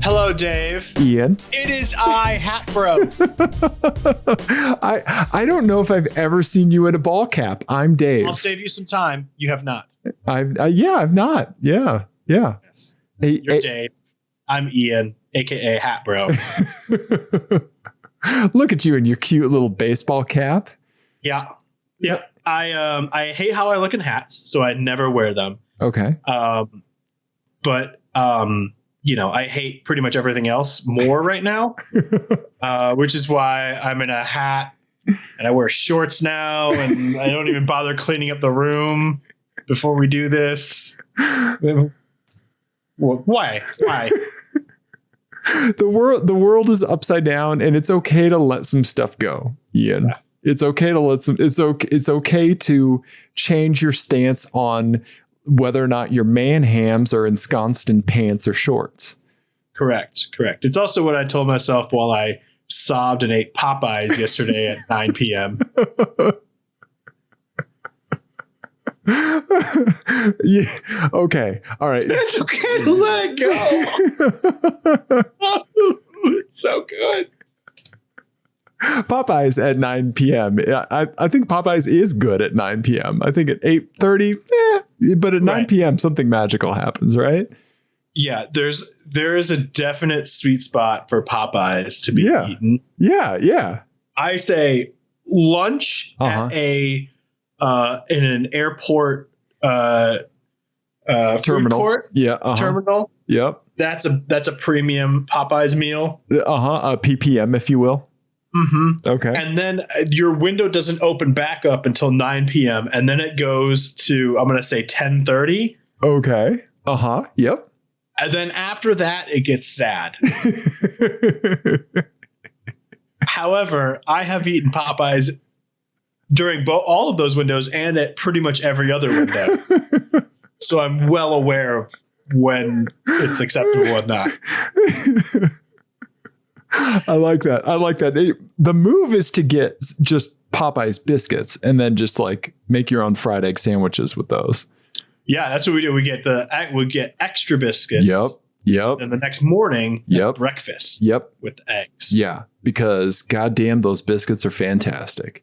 Hello, Dave. Ian. It is I, Hat Bro. I don't know if I've ever seen you in a ball cap. I'm Dave. I'll save you some time. You have not. I've not. Yeah. Yes. Hey, You're Dave. I'm Ian, aka Hat Bro. Look at you in your cute little baseball cap. Yeah. I hate how I look in hats, so I never wear them. Okay. But I hate pretty much everything else more right now, which is why I'm in a hat and I wear shorts now, and I don't even bother cleaning up the room before we do this. Why? The world is upside down, and it's okay to let some stuff go, Ian. Yeah. It's okay to it's okay to change your stance on whether or not your man hams are ensconced in pants or shorts. Correct. It's also what I told myself while I sobbed and ate Popeyes yesterday at 9 p.m. Yeah. Okay. All right. It's okay to let go. It's so good. Popeyes at 9 p.m. I think Popeyes is good at 9 p.m. I think at 8:30, but at 9 p.m. something magical happens, right? Yeah, there is a definite sweet spot for Popeyes to be eaten. Yeah. I say lunch at in an airport terminal. Food court. Terminal. Yep. That's a premium Popeyes meal. A PPM, if you will. Mm-hmm. Okay. And then your window doesn't open back up until 9 p.m. And then it goes to, I'm going to say 10:30. Okay. Yep. And then after that, it gets sad. However, I have eaten Popeyes during all of those windows and at pretty much every other window. So I'm well aware of when it's acceptable and not. I like that. The move is to get just Popeyes biscuits and then just like make your own fried egg sandwiches with those. Yeah, that's what we do. We get extra biscuits. Yep. And the next morning, breakfast. Yep. With eggs. Yeah, because goddamn, those biscuits are fantastic.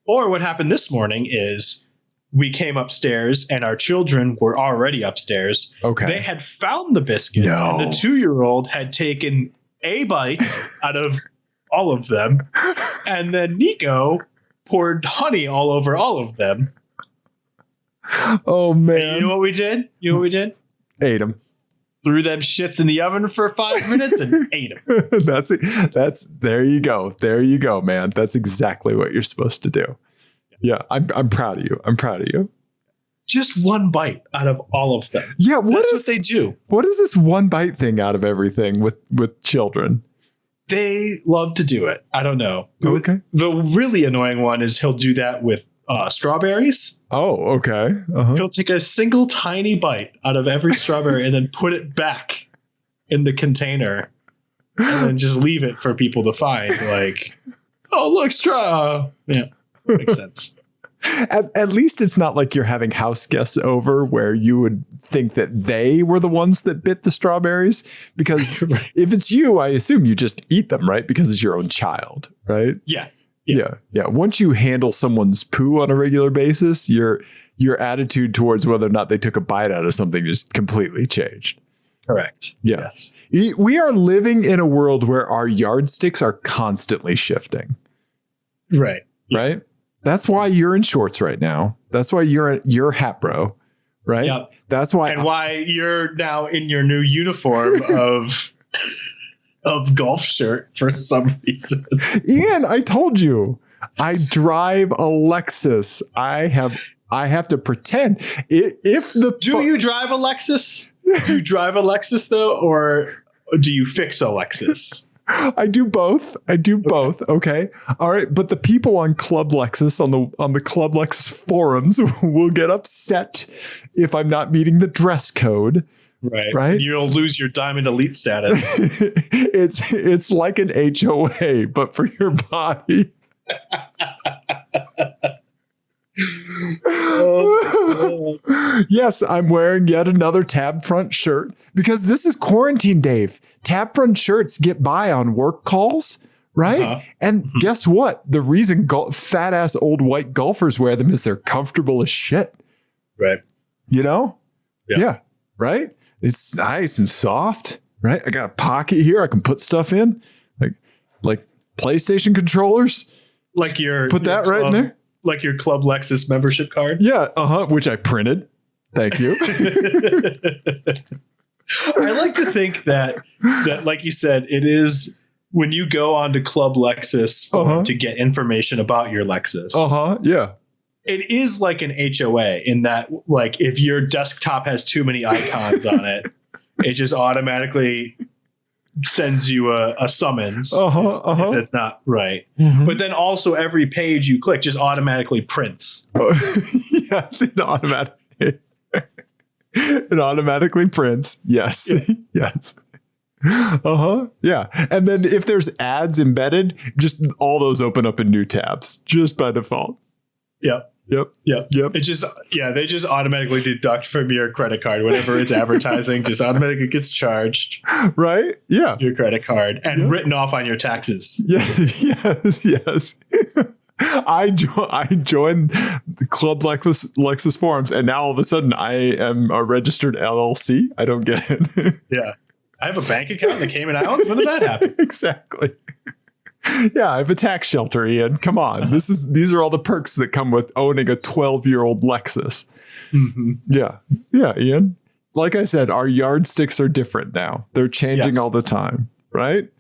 Or what happened this morning is we came upstairs and our children were already upstairs. Okay. They had found the biscuits. No. And the 2-year-old had taken a bite out of all of them. And then Nico poured honey all over all of them. Oh, man. And you know what we did? Ate them. Threw them shits in the oven for 5 minutes and ate them. That's it. There you go, man. That's exactly what you're supposed to do. Yeah, I'm proud of you. Just one bite out of all of them. Yeah, what they do. What is this one bite thing out of everything with children? They love to do it. I don't know. Okay. The really annoying one is he'll do that with strawberries. Oh, okay. He'll take a single tiny bite out of every strawberry and then put it back in the container and then just leave it for people to find. Like, oh, look, straw. Yeah, makes sense. At least it's not like you're having house guests over where you would think that they were the ones that bit the strawberries. Because if it's you, I assume you just eat them, right? Because it's your own child, right? Yeah. Once you handle someone's poo on a regular basis, your attitude towards whether or not they took a bite out of something just completely changed. Correct. Yeah. Yes. We are living in a world where our yardsticks are constantly shifting. Right. Right? That's why you're in shorts right now. That's why you're Hat Bro, right? Yep. That's why. And why you're now in your new uniform of golf shirt for some reason. Ian, I told you, I drive a Lexus. I have to pretend. Do you drive a Lexus? Do you drive a Lexus though, or do you fix a Lexus? I do both. Okay. All right. But the people on Club Lexus on the Club Lexus forums will get upset if I'm not meeting the dress code. Right. You'll lose your Diamond Elite status. It's like an HOA, but for your body. Oh Yes, I'm wearing yet another tab front shirt because this is quarantine, Dave. Tab front shirts get by on work calls, right? And guess what? The reason fat ass old white golfers wear them is they're comfortable as shit. Right. You know? Yeah. Right? It's nice and soft, right? I got a pocket here I can put stuff in, like PlayStation controllers. Like put that right in there. Like your Club Lexus membership card. Yeah, which I printed. Thank you. I like to think that like you said, it is when you go onto Club Lexus to get information about your Lexus. Yeah. It is like an HOA in that, like, if your desktop has too many icons on it, it just automatically sends you a summons if that's not right. But then also every page you click just automatically prints. Yes, it automatically prints. Yes. Yes. Yeah. And then if there's ads embedded, just all those open up in new tabs just by default. Yep. It just, they just automatically deduct from your credit card whenever it's advertising, just automatically gets charged. Right? Yeah. Your credit card and written off on your taxes. Yes. I joined the Club Lexus forums, and now all of a sudden I am a registered LLC. I don't get it. Yeah. I have a bank account in the Cayman Islands. When does that happen? Exactly. Yeah, I have a tax shelter, Ian. Come on. These are all the perks that come with owning a 12-year-old Lexus. Yeah, Ian. Like I said, our yardsticks are different now. They're changing all the time, right?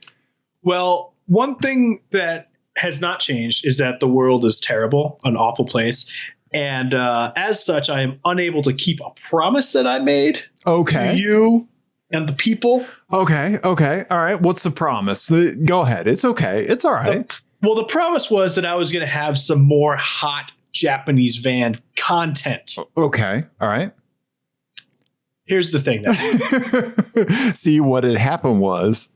Well, one thing that has not changed is that the world is terrible, an awful place. And as such, I am unable to keep a promise that I made to you and the people. Okay. All right. What's the promise? Go ahead. It's okay. It's all right. Well, the promise was that I was going to have some more hot Japanese van content. Okay. All right. Here's the thing. See, what had happened was.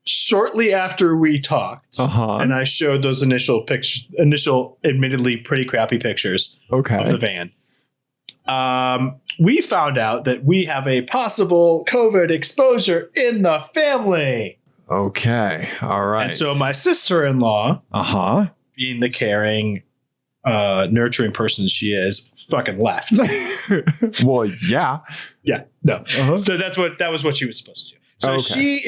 Shortly after we talked, and I showed those initial admittedly pretty crappy pictures of the van. We found out that we have a possible COVID exposure in the family. Okay. All right. And so my sister-in-law, being the caring, nurturing person she is, fucking left. Well, yeah. Yeah. No. So that was what she was supposed to do. So they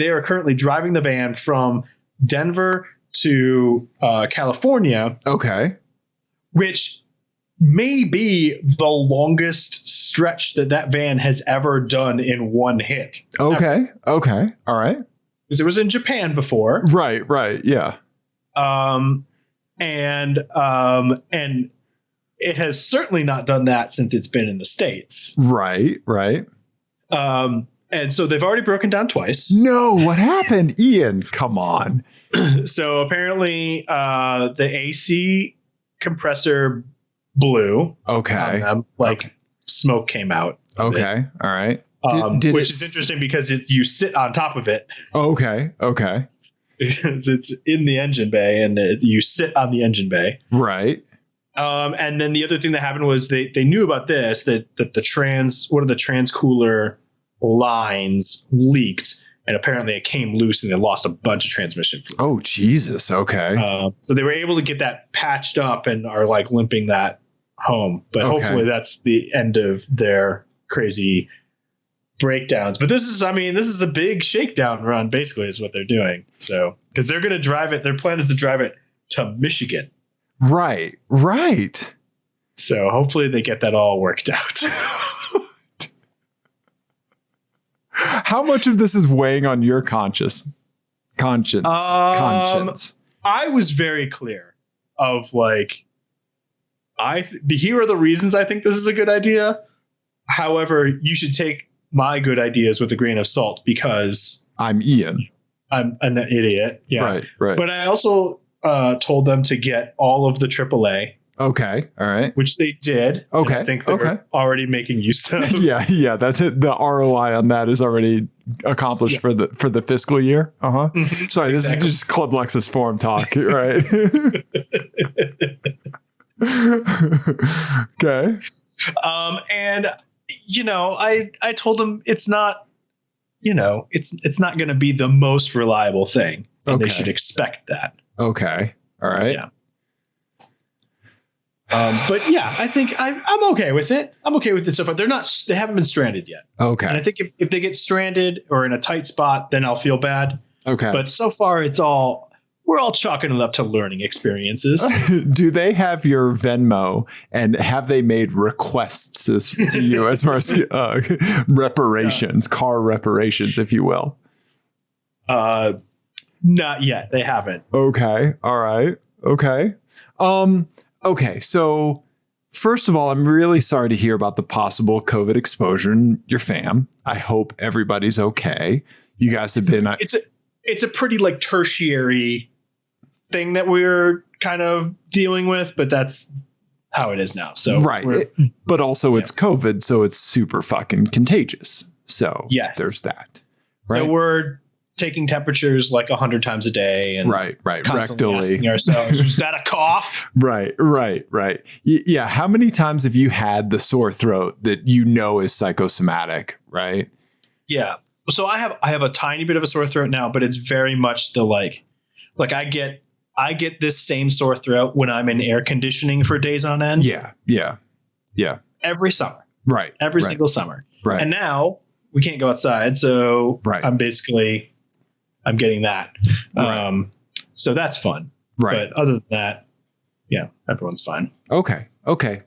are currently driving the van from Denver to California. Okay. Which may be the longest stretch that van has ever done in one hit. Okay. All right. Because it was in Japan before. Right. Yeah. And it has certainly not done that since it's been in the States. Right. And so they've already broken down twice. No, what happened? Ian, come on. So apparently the AC compressor blew. Okay. Smoke came out. Okay. All right. Which is interesting because you sit on top of it. Okay. It's in the engine bay and you sit on the engine bay. Right. And then the other thing that happened was they knew about this, that one of the transcooler lines leaked, and apparently it came loose and they lost a bunch of transmission fluid. Oh, Jesus. Okay. So they were able to get that patched up and are limping that home. But hopefully that's the end of their crazy breakdowns. But this is a big shakedown run, basically, is what they're doing. So, because they're going to drive it. Their plan is to drive it to Michigan. Right. So hopefully they get that all worked out. How much of this is weighing on your conscience? I was very clear of here are the reasons I think this is a good idea. However, you should take my good ideas with a grain of salt because I'm Ian. I'm an idiot. Yeah. Right. But I also told them to get all of the AAA. Okay. All right. Which they did. Okay. I think they're already making use of. Yeah. That's it. The ROI on that is already accomplished for the fiscal year. Mm-hmm. Sorry, this is just Club Lexus forum talk, right? Okay. And I told him it's not, it's not going to be the most reliable thing, and they should expect that. Okay. All right. Yeah. But yeah, I think I'm okay with it. I'm okay with it so far. They haven't been stranded yet. Okay. And I think if they get stranded or in a tight spot, then I'll feel bad. Okay. But so far we're all chalking it up to learning experiences. Do they have your Venmo, and have they made requests to you as far as reparations, car reparations, if you will? Not yet. They haven't. Okay. All right. Okay. Okay. So first of all, I'm really sorry to hear about the possible COVID exposure in your fam. I hope everybody's okay. You guys have been. It's a pretty like tertiary thing that we're kind of dealing with, but that's how it is now. So right. But also it's COVID, so it's super fucking contagious. So yes, there's that. Right. So we're taking temperatures like 100 times a day and right. rectally Rectally. asking ourselves, was that a cough? Right. Yeah. How many times have you had the sore throat that is psychosomatic? Right. Yeah. So I have a tiny bit of a sore throat now, but it's very much the like I get this same sore throat when I'm in air conditioning for days on end. Yeah. Every summer. Right. Every single summer. Right. And now we can't go outside. So I'm getting that. Right. So that's fun. Right. But other than that, yeah, everyone's fine. Okay.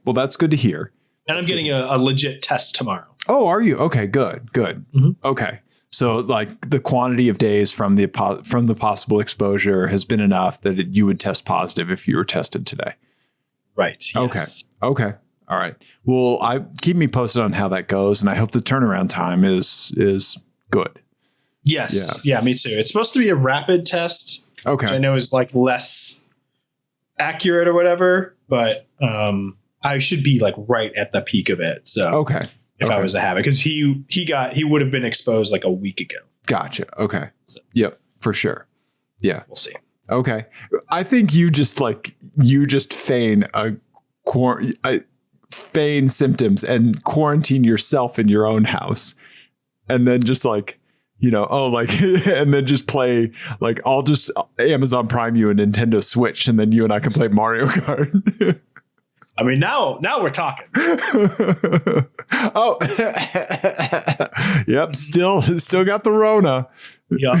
Well, that's good to hear. And I'm getting a legit test tomorrow. Oh, are you? Okay, good. Mm-hmm. Okay. So like the quantity of days from the possible exposure has been enough that you would test positive if you were tested today. Right. Yes. Okay. All right. Well, keep me posted on how that goes, and I hope the turnaround time is good. Yes. Yeah, me too. It's supposed to be a rapid test. Okay. Which I know is like less accurate or whatever, but I should be like right at the peak of it. So if I was to have it, because he would have been exposed like a week ago. Gotcha. Okay. So, yep, for sure. Yeah. We'll see. Okay. I think you just feign symptoms and quarantine yourself in your own house. And then just and then just play I'll just Amazon Prime you a Nintendo Switch, and then you and I can play Mario Kart. I mean, now we're talking. Oh, yep. Still got the Rona. Yeah.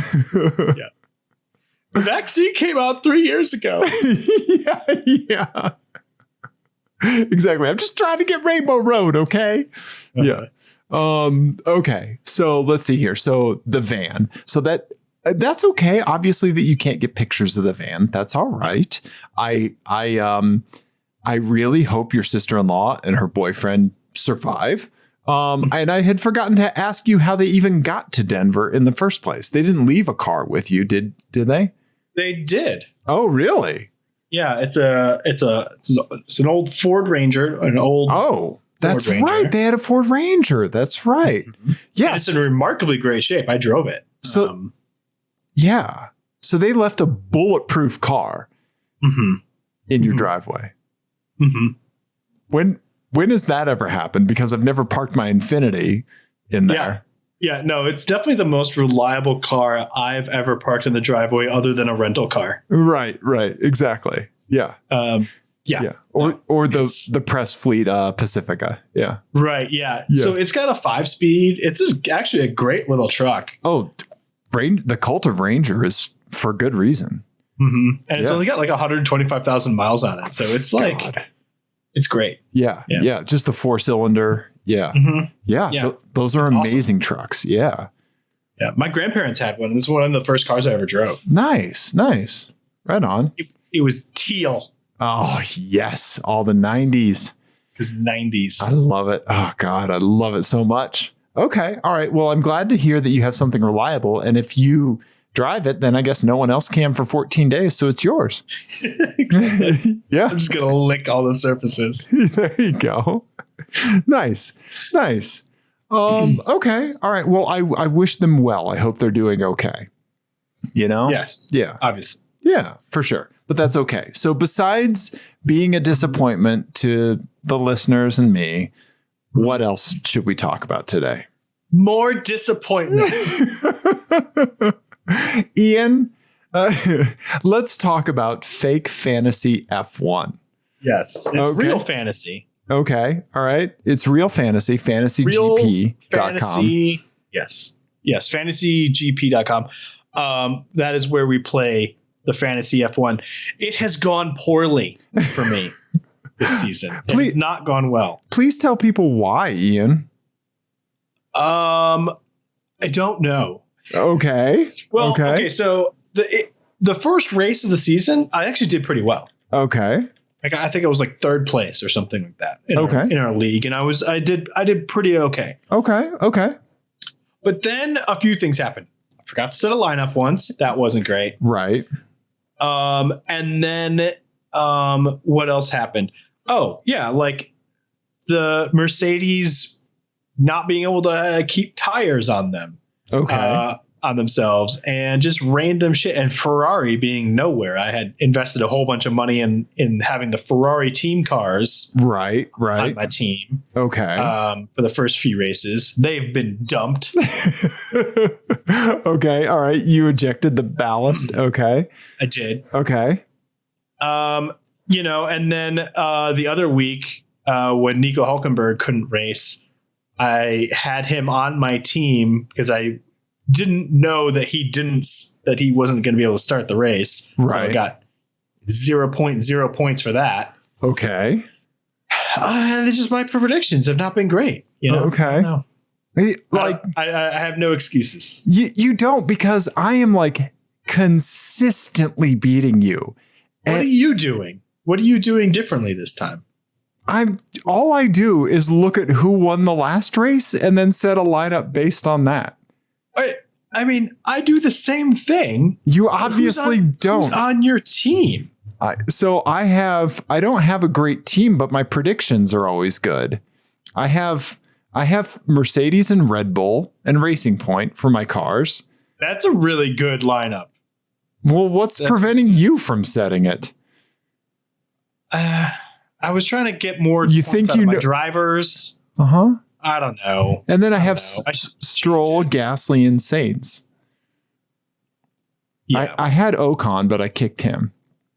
The vaccine came out 3 years ago. Yeah. Exactly. I'm just trying to get Rainbow Road. Okay. Yeah. Okay. So let's see here. So the van. So that's okay. Obviously that you can't get pictures of the van. That's all right. I really hope your sister-in-law and her boyfriend survive. And I had forgotten to ask you how they even got to Denver in the first place. They didn't leave a car with you, did they? They did. Oh, really? Yeah, it's an old Ford Ranger, Oh, that's Ford Ranger. Right. They had a Ford Ranger. That's right. Mm-hmm. Yeah, and it's in remarkably great shape. I drove it. So, yeah. So they left a bulletproof car in your driveway. When has that ever happened? Because I've never parked my Infiniti in there. Yeah, no, it's definitely the most reliable car I've ever parked in the driveway other than a rental car. Right, exactly. Yeah. Yeah. Or the press fleet Pacifica. Yeah. Right, yeah. So it's got a 5-speed. It's actually a great little truck. Oh, the cult of Ranger is for good reason. And it's only got like 125,000 miles on it. So it's it's great. Yeah. Just the 4-cylinder. Yeah. Those are amazing trucks. Yeah. Yeah. My grandparents had one. This is one of the first cars I ever drove. Nice. Right on. It was teal. Oh, yes. All the 90s. It was 90s. I love it. Oh, God. I love it so much. Okay. All right. Well, I'm glad to hear that you have something reliable. And if you drive it, then I guess no one else can for 14 days. So it's yours. Exactly. Yeah. I'm just going to lick all the surfaces. There you go. Nice. Okay. All right. Well, I wish them well. I hope they're doing okay. Yes. Yeah. Obviously. Yeah, for sure. But that's okay. So besides being a disappointment to the listeners and me, what else should we talk about today? More disappointments. Ian, let's talk about fake fantasy F1. Yes, it's real fantasy. Okay, all right. It's real fantasy, fantasygp.com. Yes, fantasygp.com. That is where we play the fantasy F1. It has gone poorly for me this season. It has not gone well. Please tell people why, Ian. I don't know. Okay. Well, okay. So the first race of the season, I actually did pretty well. Okay. Like I think I was like third place or something like that. In our league, and I did pretty okay. Okay. But then a few things happened. I forgot to set a lineup once. That wasn't great. Right. And then what else happened? Oh yeah, like the Mercedes not being able to keep tires on them. Okay. On themselves, and just random shit, and Ferrari being nowhere. I had invested a whole bunch of money in having the Ferrari team cars right on my team. Okay. For the first few races. They've been dumped. Okay. All right. You ejected the ballast. Okay. I did. Okay. And then the other week when Nico Hulkenberg couldn't race, I had him on my team because I didn't know that he wasn't going to be able to start the race. Right. So I got 0.0 points for that. Okay. And it's just my predictions have not been great. Okay. Like I have no excuses. You don't, because I am like consistently beating you. What are you doing? What are you doing differently this time? All I do is look at who won the last race and then set a lineup based on that. I mean, I do the same thing. You obviously don't. Who's on your team? So I don't have a great team, but my predictions are always good. I have Mercedes and Red Bull and Racing Point for my cars. That's a really good lineup. Well, what's preventing you from setting it? I was trying to get more. You think you know drivers? Uh-huh. I don't know. And then I have Stroll, Gasly, and Sainz. Yeah. I had Ocon, but I kicked him.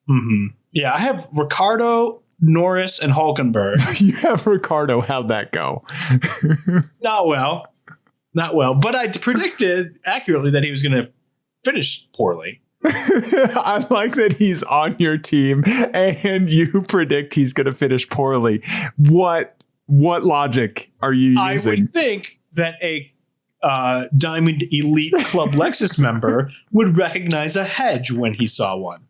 Mm-hmm. Yeah, I have Ricardo, Norris, and Hulkenberg. You have Ricardo. How'd that go? Not well. But I predicted accurately that he was going to finish poorly. I like that he's on your team and you predict he's going to finish poorly. What logic are you using? I would think that a Diamond Elite Club Lexus member would recognize a hedge when he saw one.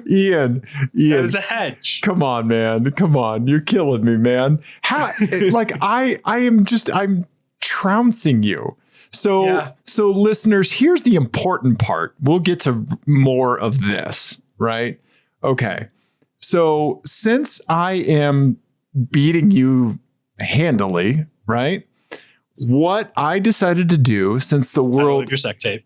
Ian, that is a hedge. Come on, man. Come on. You're killing me, man. How, like I'm trouncing you. So listeners, here's the important part. We'll get to more of this, right? Okay. So since I am beating you handily, right? What I decided to do, since the world, your sec tape.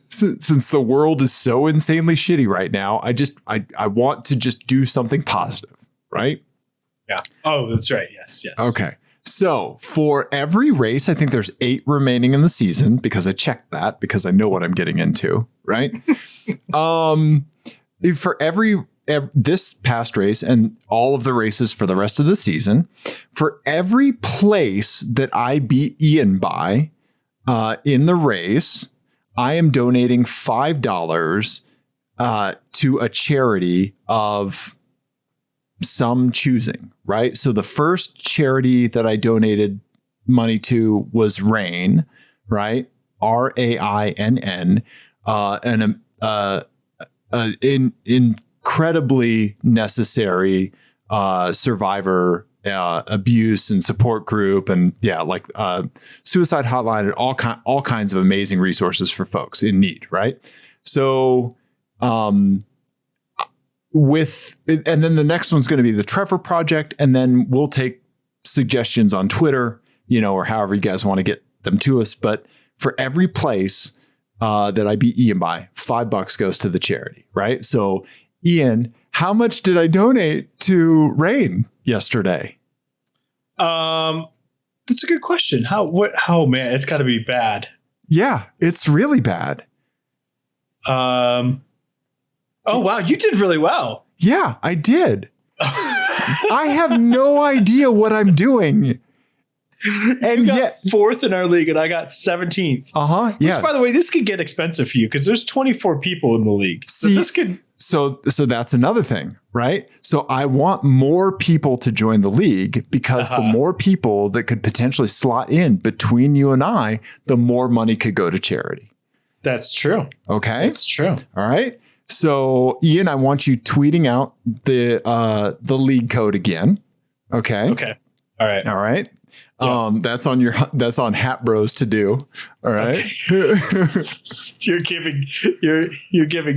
Since the world is so insanely shitty right now, I want to just do something positive, right? Yeah. Oh, that's right. Yes. Okay. So for every race, I think there's 8 remaining in the season because I checked that because I know what I'm getting into, right? For every this past race and all of the races for the rest of the season, for every place that I beat Ian by in the race, I am donating $5 to a charity of some choosing, right? So the first charity that I donated money to was RAINN, right? RAINN, an incredibly necessary survivor abuse and support group, and suicide hotline, and all kinds of amazing resources for folks in need, right? So and then the next one's going to be the Trevor Project, and then we'll take suggestions on Twitter, or however you guys want to get them to us. But for every place, that I beat Ian by, $5 goes to the charity, right? So, Ian, how much did I donate to Rain yesterday? That's a good question. How man, it's got to be bad. Yeah, it's really bad. Oh wow, you did really well. Yeah, I did. I have no idea what I'm doing. And you got yet 4th in our league, and I got 17th. Yeah. Which, by the way, this could get expensive for you because there's 24 people in the league. See, this could. So that's another thing, right? So I want more people to join the league because the more people that could potentially slot in between you and I, the more money could go to charity. That's true. Okay. That's true. All right. So Ian, I want you tweeting out the league code again. Okay. Okay. All right. All right. Yeah. That's on Hat Bros to do. All right. Okay. You're giving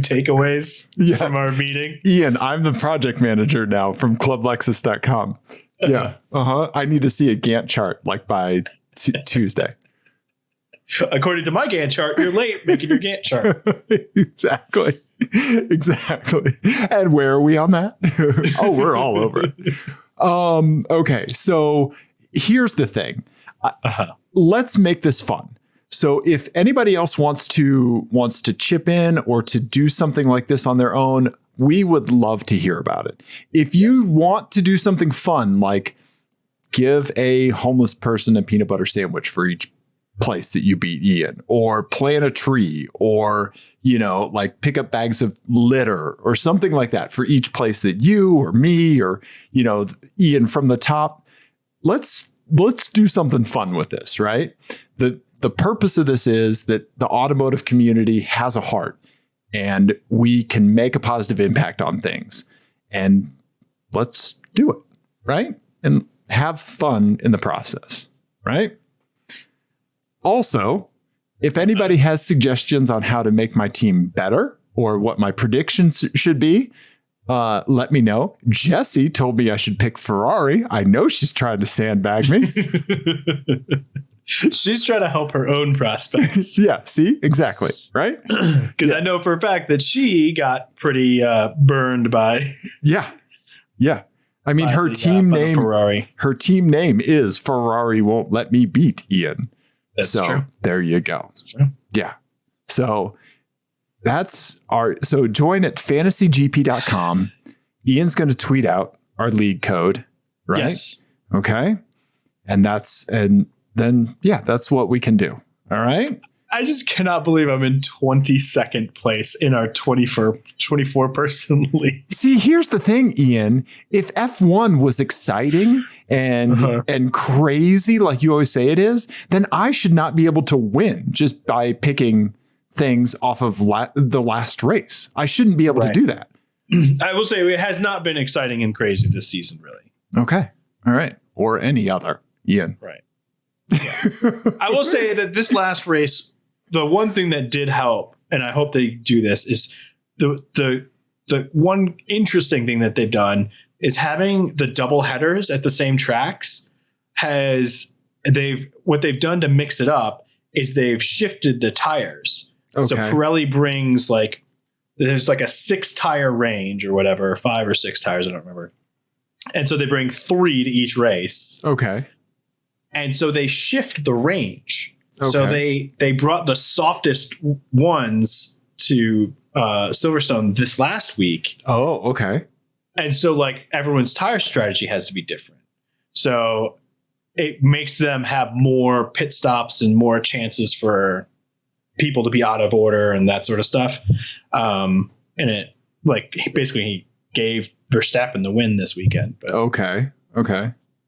takeaways from our meeting. Ian, I'm the project manager now from clublexus.com. Yeah. I need to see a Gantt chart like by Tuesday. According to my Gantt chart, you're late making your Gantt chart. Exactly. And where are we on that? Oh, we're all over it. Okay. So here's the thing. Let's make this fun. So if anybody else wants to chip in or to do something like this on their own, we would love to hear about it. If you want to do something fun, like give a homeless person a peanut butter sandwich for each place that you beat Ian, or plant a tree, or, like pick up bags of litter or something like that for each place that you or me or, Ian from the top, let's do something fun with this, right? The purpose of this is that the automotive community has a heart and we can make a positive impact on things, and let's do it, right? And have fun in the process, right? Also, if anybody has suggestions on how to make my team better or what my predictions should be, let me know. Jessie told me I should pick Ferrari. I know she's trying to sandbag me. She's trying to help her own prospects. Yeah, see? Exactly. Right? Because I know for a fact that she got pretty burned by... Yeah. I mean, her team name is Ferrari Won't Let Me Beat Ian. That's true. There you go. That's true. Yeah. So so join at fantasygp.com. Ian's going to tweet out our league code, right? Yes. Okay. And then that's what we can do. All right. I just cannot believe I'm in 22nd place in our 24 person league. See, here's the thing, Ian. If F1 was exciting and crazy, like you always say it is, then I should not be able to win just by picking things off of the last race. I shouldn't be able to do that. I will say it has not been exciting and crazy this season, really. Okay. All right. Or any other, Ian. Right. Yeah. I will say that this last race, the one thing that did help, and I hope they do this, is the one interesting thing that they've done is having the double headers at the same tracks. What they've done to mix it up is they've shifted the tires. Okay. So Pirelli brings there's a 6 tire range or whatever, 5 or 6 tires, I don't remember. And so they bring 3 to each race. Okay. And so they shift the range. Okay. So they brought the softest ones to Silverstone this last week. Oh, okay. And so everyone's tire strategy has to be different. So it makes them have more pit stops and more chances for people to be out of order and that sort of stuff. And it basically he gave Verstappen the win this weekend. But. Okay.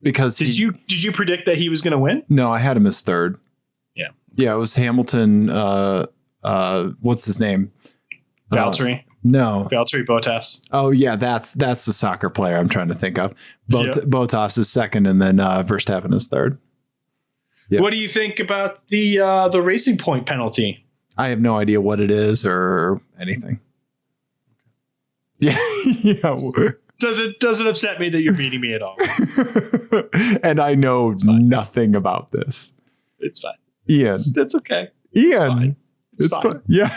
Because did you predict that he was going to win? No, I had him as third. Yeah, it was Hamilton. What's his name? Valtteri. No, Valtteri Bottas. Oh yeah, that's the soccer player I'm trying to think of. Bottas is second, and then Verstappen is third. Yep. What do you think about the racing point penalty? I have no idea what it is or anything. Yeah. Does it upset me that you're beating me at all? And I know nothing about this. It's fine. Ian. That's okay. Ian. It's fine. Yeah.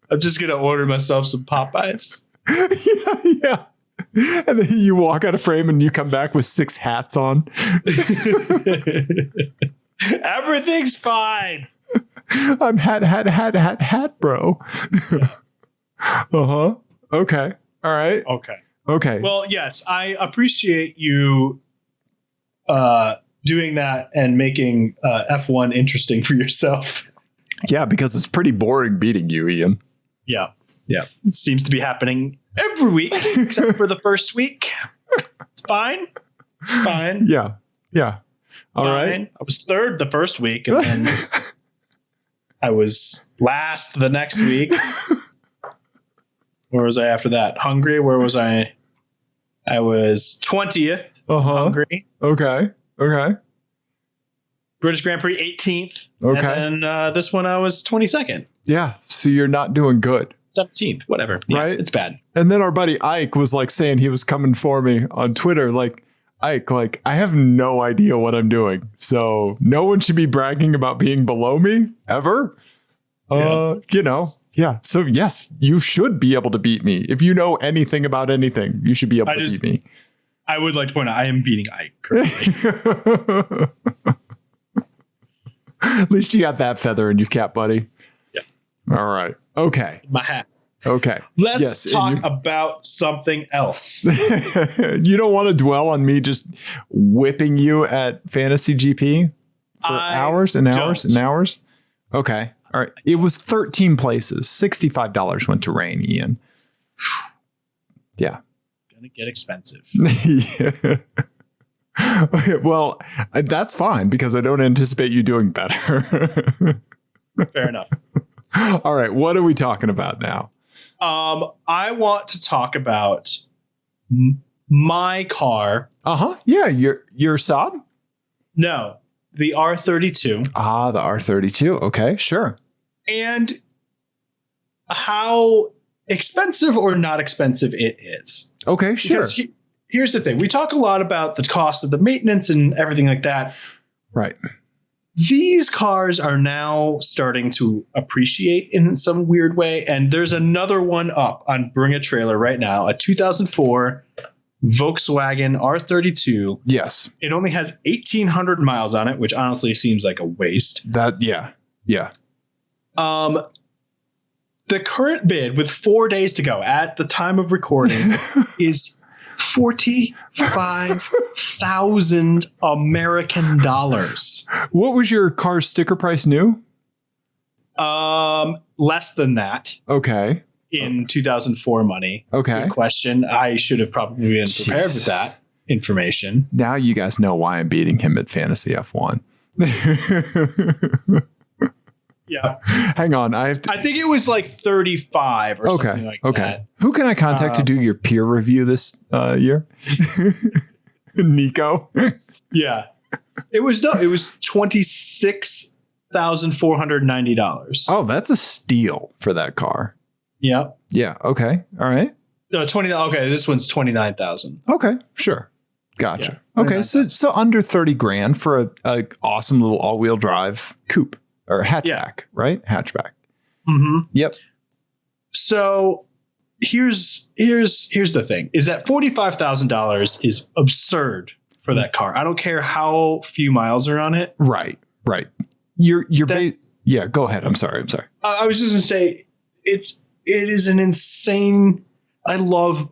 I'm just going to order myself some Popeyes. Yeah. And then you walk out of frame and you come back with 6 hats on. Everything's fine. I'm hat, bro. Yeah. Uh-huh. Okay. All right. Okay. Well, yes, I appreciate you doing that and making F1 interesting for yourself. Yeah, because it's pretty boring beating you, Ian. Yeah. It seems to be happening every week, except for the first week. It's fine. Yeah. All right. I was third the first week, and then I was last the next week. Where was I after that? Hungary. Where was I? I was 20th. Hungary. Okay. British Grand Prix 18th. Okay. And then this one I was 22nd. Yeah. So you're not doing good. 17th. Whatever. Yeah, right. It's bad. And then our buddy Ike was like saying he was coming for me on Twitter. Like, Ike, like, I have no idea what I'm doing. So no one should be bragging about being below me ever. Yeah. So yes, you should be able to beat me. If you know anything about anything, you should be able to beat me. I would like to point out I am beating Ike currently. At least you got that feather in your cap, buddy. Yeah. All right. Okay. My hat. Okay. Let's talk about something else. You don't want to dwell on me just whipping you at Fantasy GP for hours and hours and hours? Okay. All right. It was 13 places. $65 went to Rain, Ian. Yeah. Gonna get expensive. Yeah. Well, that's fine because I don't anticipate you doing better. Fair enough. All right. What are we talking about now? I want to talk about my car. Yeah. Your Saab? No, the R32. The R32. Okay, sure. And how expensive or not expensive it is. Okay, sure. Because here's the thing. We talk a lot about the cost of the maintenance and everything like that. Right. These cars are now starting to appreciate in some weird way. And there's another one up on Bring a Trailer right now, a 2004 Volkswagen R32. Yes. It only has 1,800 miles on it, which honestly seems like a waste. Yeah. The current bid with 4 days to go at the time of recording is $45,000 American dollars. What was your car's sticker price new? Less than that. Okay. In 2004 money. Okay. Good question. I should have probably been prepared with that information. Now you guys know why I'm beating him at Fantasy F1. Yeah. Hang on. I think it was like 35 or something like that. Who can I contact to do your peer review this year? Nico. Yeah. It was $26,490. Oh, that's a steal for that car. Yeah. Yeah. Okay. All right. No, 20. Okay. This one's 29,000. Okay. Sure. Gotcha. Yeah, okay. So under 30 grand for a awesome little all-wheel drive coupe or hatchback, right? Hatchback. Mm-hmm. Yep. So here's the thing is that $45,000 is absurd for that car. I don't care how few miles are on it. Right. Your base. Yeah. Go ahead. I'm sorry. I was just gonna say it is an insane. I love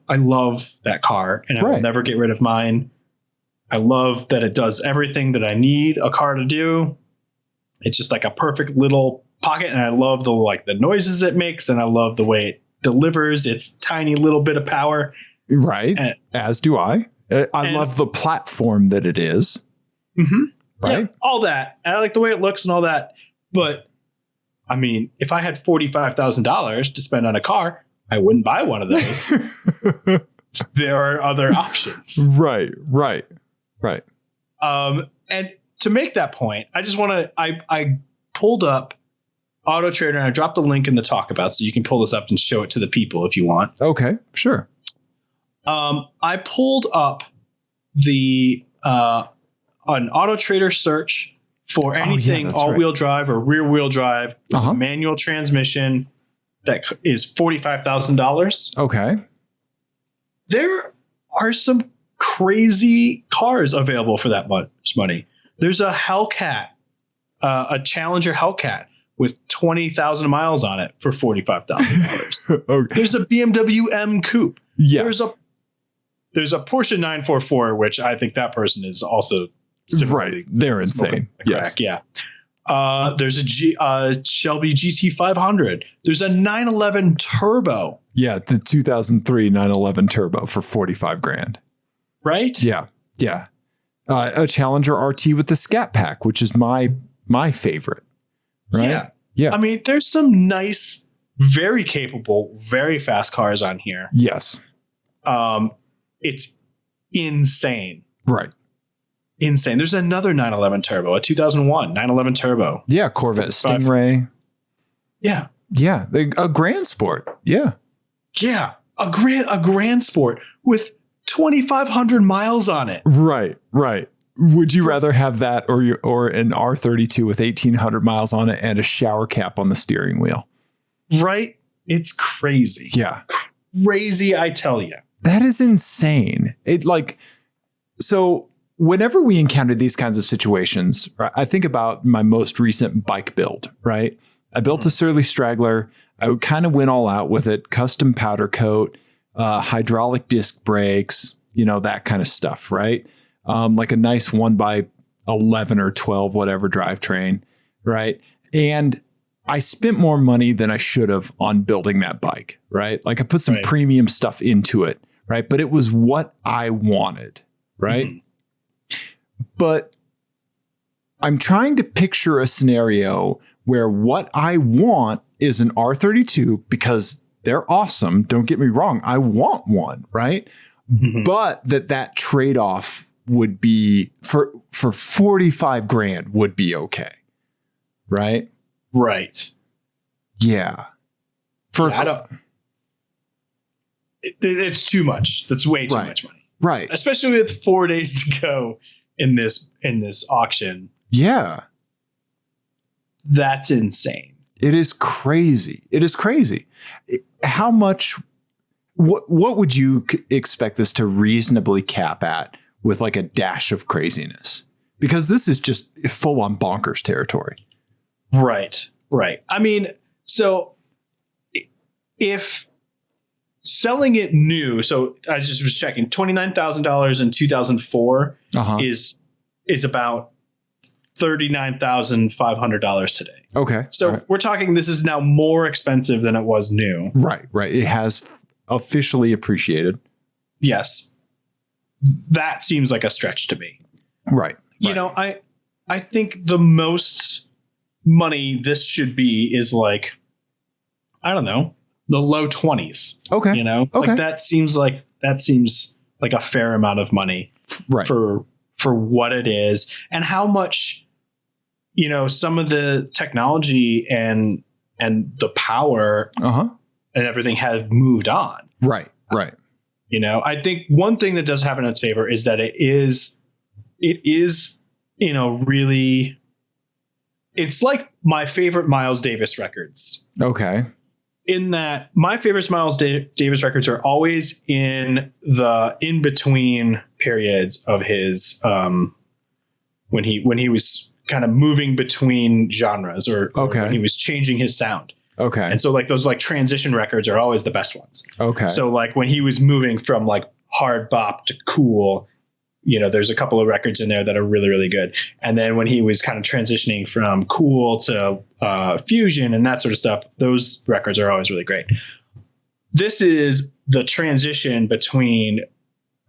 that car, and I will never get rid of mine. I love that it does everything that I need a car to do. It's just like a perfect little pocket, and I love the noises it makes, and I love the way it delivers its tiny little bit of power. Right. As do I. I love the platform that it is. Mm-hmm. Right. Yeah, all that. And I like the way it looks and all that. But I mean, if I had $45,000 to spend on a car, I wouldn't buy one of those. There are other options. Right. And to make that point, I just want to, I pulled up Auto Trader and I dropped the link in the talk about, so you can pull this up and show it to the people if you want. Okay, sure. I pulled up an Auto Trader search for anything all-wheel drive or rear-wheel drive with a manual transmission that is $45,000. Okay. There are some crazy cars available for that much money. There's a Hellcat, a Challenger Hellcat with 20,000 miles on it for $45,000. Okay. There's a BMW M Coupe. Yes. There's a Porsche 944, which I think that person is also right. They're insane. Yes. Yeah. There's a Shelby GT500. There's a 911 Turbo. Yeah, the 2003 911 Turbo for $45,000. Right? Yeah. Yeah. A Challenger RT with the Scat Pack, which is my favorite. Right? Yeah. Yeah. I mean, there's some nice, very capable, very fast cars on here. Yes. It's insane. Right. Insane. There's another 911 Turbo, a 2001 911 Turbo. Yeah, Corvette Stingray. Yeah. Yeah, a Grand Sport. Yeah. Yeah, a Grand Sport with 2,500 miles on it. Right, right. Would you rather have that or an R32 with 1,800 miles on it and a shower cap on the steering wheel? Right? It's crazy. Yeah. Crazy, I tell you. That is insane. So whenever we encounter these kinds of situations, right, I think about my most recent bike build, right? I built a Surly Straggler. I kind of went all out with it, custom powder coat, hydraulic disc brakes, that kind of stuff, right? Like a nice 1x11 or 12, whatever drivetrain, right? And I spent more money than I should have on building that bike, right? Like I put some premium stuff into it, right? But it was what I wanted, right? Mm-hmm. But I'm trying to picture a scenario where what I want is an R32 because they're awesome. Don't get me wrong. I want one, right? Mm-hmm. But that trade-off would be for $45,000 would be okay. Right? Right. Yeah. It's too much. That's way too much money. Right. Especially with 4 days to go in this auction. Yeah. That's insane. It is crazy. It is crazy. How much, what would you expect this to reasonably cap at with like a dash of craziness? Because this is just full on bonkers territory. Right. Right. I mean, so if selling it new, so I just was checking, $29,000 in 2004 is about $39,500 today. Okay. So we're talking, this is now more expensive than it was new. Right. Right. It has officially appreciated. Yes. That seems like a stretch to me. Right. You know, I think the most money this should be is like, I don't know, the low 20s. Okay. You know, like that seems like a fair amount of money for what it is and how much, you know, some of the technology and the power and everything have moved on. Right. Right. You know, I think one thing that does have in its favor is that it is, you know, really, it's like my favorite Miles Davis records. Okay. In that my favorite Miles Davis records are always in the in-between periods of his, when he was kind of moving between genres or when he was changing his sound. Okay. And so like those like transition records are always the best ones. Okay. So like when he was moving from like hard bop to cool, you know, there's a couple of records in there that are really, really good. And then when he was kind of transitioning from cool to fusion and that sort of stuff, those records are always really great. This is the transition between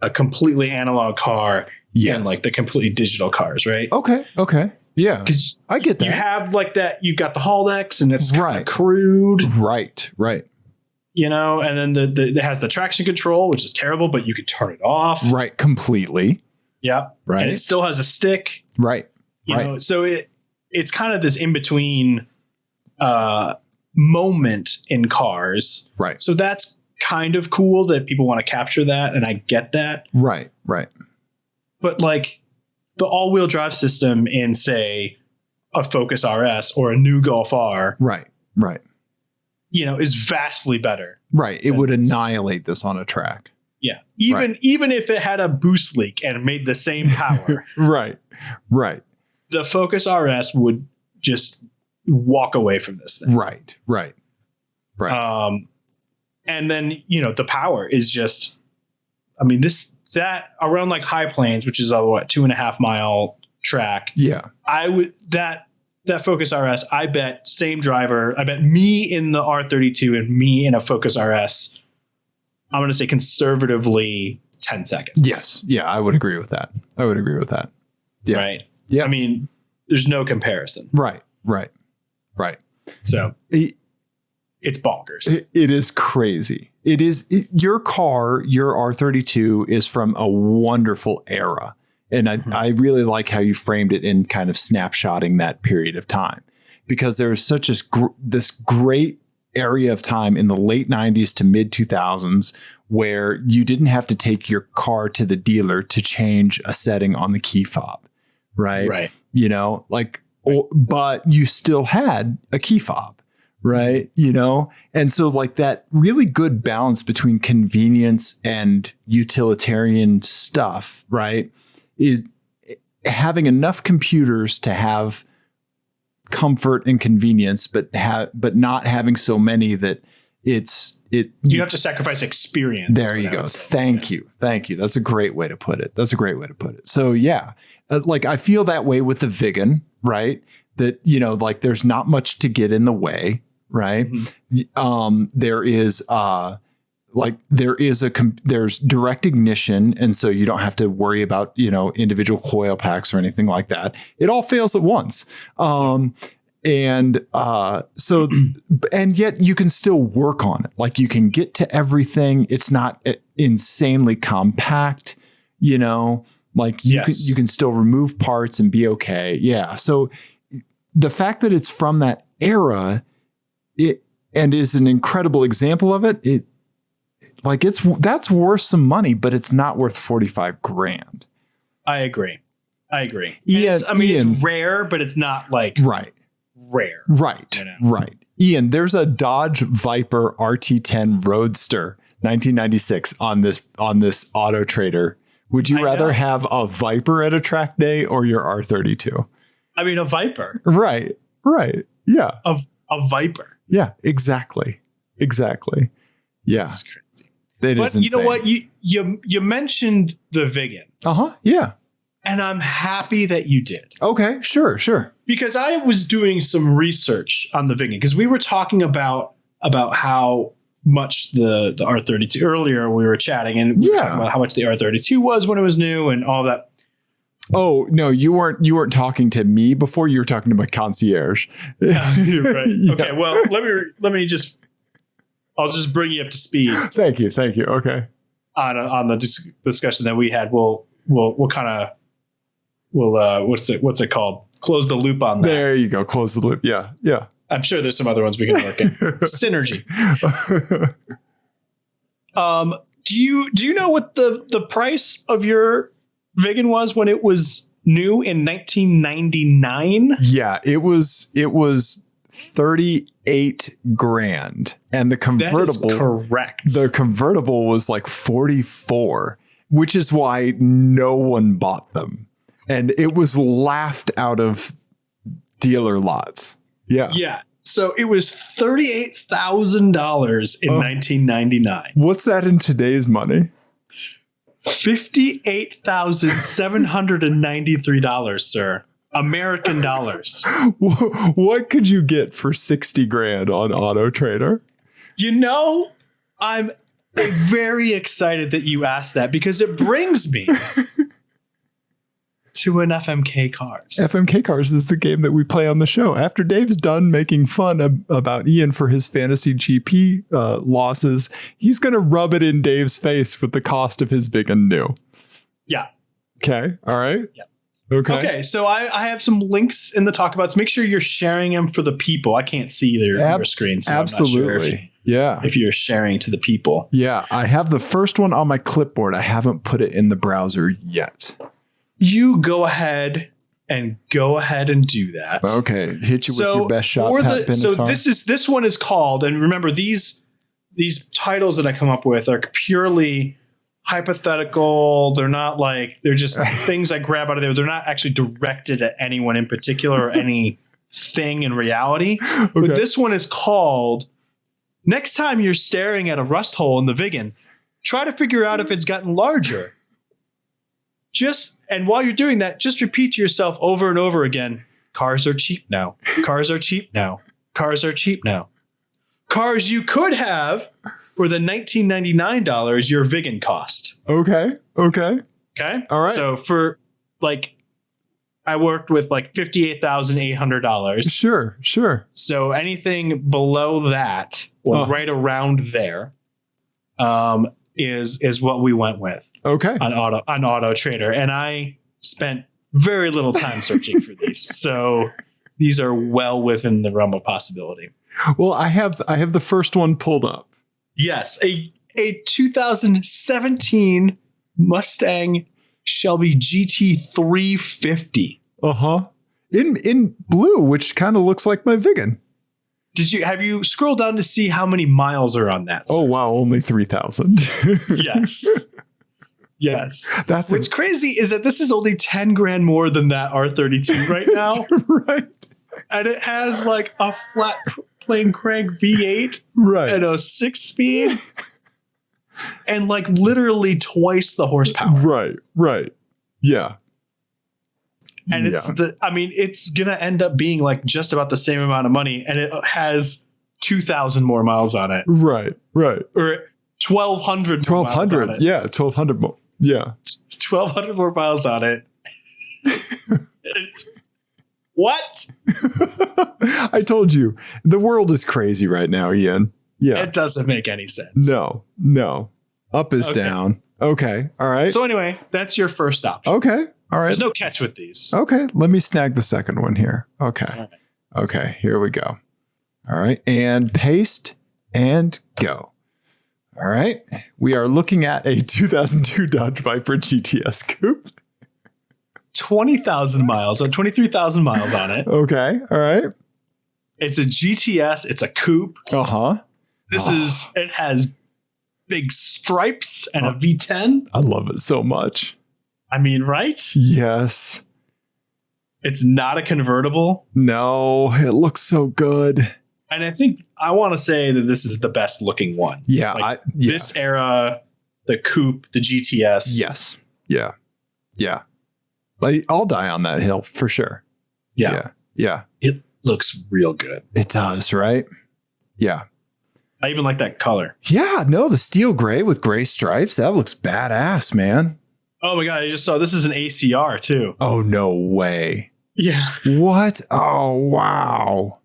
a completely analog car and like the completely digital cars, right? Okay. Okay. Yeah. Because I get that. You have like that, you've got the Haldex and it's kind of crude. Right. Right. You know, and then it has the traction control, which is terrible, but you can turn it off. Right. Completely. Yeah. Right. And it still has a stick. Right. You know, so it's kind of this in between moment in cars. Right. So that's kind of cool that people want to capture that. And I get that. Right. Right. But like the all-wheel drive system in, say, a Focus RS or a new Golf R, Right. is vastly better. Right. It would annihilate this on a track. Yeah. Even if it had a boost leak and made the same power. Right. The Focus RS would just walk away from this thing. Right. And then, the power is just, that around like High Plains, which is a 2.5 mile track. Yeah. That Focus RS, I bet same driver. I bet me in the R32 and me in a Focus RS. I'm going to say conservatively 10 seconds. Yes. Yeah. I would agree with that. Yeah. Right. Yeah. There's no comparison. Right. So it's bonkers. It is crazy. Your car, your R32 is from a wonderful era. And I really like how you framed it in kind of snapshotting that period of time, because there was such this great area of time in the late 90s to mid 2000s where you didn't have to take your car to the dealer to change a setting on the key fob. Right. But you still had a key fob. Right. And so like that really good balance between convenience and utilitarian stuff. Right. Is having enough computers to have comfort and convenience, but not having so many that you have to sacrifice experience. There you go. Thank you. That's a great way to put it. So yeah, like I feel that way with the Vigan, right? That, there's not much to get in the way, right? Mm-hmm. There's direct ignition. And so you don't have to worry about, individual coil packs or anything like that. It all fails at once. And yet you can still work on it. Like you can get to everything. It's not insanely compact, like you can still remove parts and be okay. Yeah. So the fact that it's from that era, and is an incredible example of it, that's worth some money, but it's not worth $45,000. I agree. Ian, it's rare, but it's not like rare. Right. Right. Ian, there's a Dodge Viper RT10 Roadster 1996 on this Auto Trader. Would you rather have a Viper at a track day or your R32? A Viper. Right. Yeah. A Viper. Yeah, exactly. Yeah. That's crazy. But you know what? You mentioned the Vigan. Yeah. And I'm happy that you did. Okay, sure. Because I was doing some research on the Vigan, because we were talking about how much the R32 earlier. We were chatting and we were talking about how much the R32 was when it was new and all that. Oh no, you weren't talking to me before. You were talking to my concierge. You're right. Yeah. Okay. Well, let me just. I'll just bring you up to speed. Thank you. Okay. On the discussion that we had, we'll what's it called? Close the loop on that. There you go. Close the loop. Yeah. I'm sure there's some other ones we can work in. Synergy. Do you know what the price of your Vigan was when it was new in 1999? Yeah, it was $38,000, and the convertible. That is correct. The convertible was like 44, which is why no one bought them, and it was laughed out of dealer lots. Yeah. Yeah. So it was $38,000 in 1999. What's that in today's money? $58,793, sir. American dollars. What could you get for $60,000 on Auto Trader? I'm very excited that you asked that, because it brings me to an FMK Cars. FMK Cars is the game that we play on the show. After Dave's done making fun about Ian for his fantasy GP losses, he's going to rub it in Dave's face with the cost of his big and new. Yeah. Okay. All right. Yeah. Okay. So I have some links in the talk about. Make sure you're sharing them for the people. I can't see your screen. So absolutely. I'm not sure if you're sharing to the people. Yeah. I have the first one on my clipboard. I haven't put it in the browser yet. You go ahead and go ahead and do that. Okay, hit you with your best shot, Pat Benatar. So this one is called, and remember these titles that I come up with are purely hypothetical. They're not like, they're just things I grab out of there. They're not actually directed at anyone in particular or any thing in reality. Okay. But this one is called, next time you're staring at a rust hole in the Vigan, try to figure out if it's gotten larger. And while you're doing that, just repeat to yourself over and over again, cars are cheap now. Cars are cheap now. Cars are cheap now. Cars you could have for the $1999 your Vigan cost. Okay. All right. So for I worked with $58,800. Sure. So anything below that, or right around there, is what we went with. Okay. On Auto Trader, and I spent very little time searching for these, so these are well within the realm of possibility. Well, I have the first one pulled up. Yes, a 2017 Mustang Shelby GT 350. In blue, which kind of looks like my Vigan. Have you scrolled down to see how many miles are on that, sir? Oh wow, only 3,000. Yes. What's crazy is that this is only 10 grand more than that R32 right now. Right. And it has like a flat plane crank V8 and a 6-speed and like literally twice the horsepower. Right. Yeah. And it's going to end up being like just about the same amount of money, and it has 2,000 more miles on it. Right. Or 1,200 miles on it. Yeah, 1,200 more. Yeah. 1,200 more miles on it. It's what? I told you, the world is crazy right now, Ian. Yeah. It doesn't make any sense. No. Up is down. Okay. All right. So anyway, that's your first option. Okay. All right. There's no catch with these. Okay. Let me snag the second one here. Okay. Right. Okay. Here we go. All right. And paste and go. All right. We are looking at a 2002 Dodge Viper GTS coupe. 20,000 miles, or 23,000 miles on it. Okay. All right. It's a GTS. It's a coupe. It has big stripes and a V10. I love it so much. I mean, right? Yes. It's not a convertible. No, it looks so good. And I think I want to say that this is the best looking one. Yeah. This era, the coupe, the GTS. Yes. Yeah. I'll die on that hill for sure. Yeah. It looks real good. It does, right? Yeah. I even like that color. Yeah. No, the steel gray with gray stripes. That looks badass, man. Oh my God. I just saw this is an ACR too. Oh, no way. Yeah. What? Oh, wow.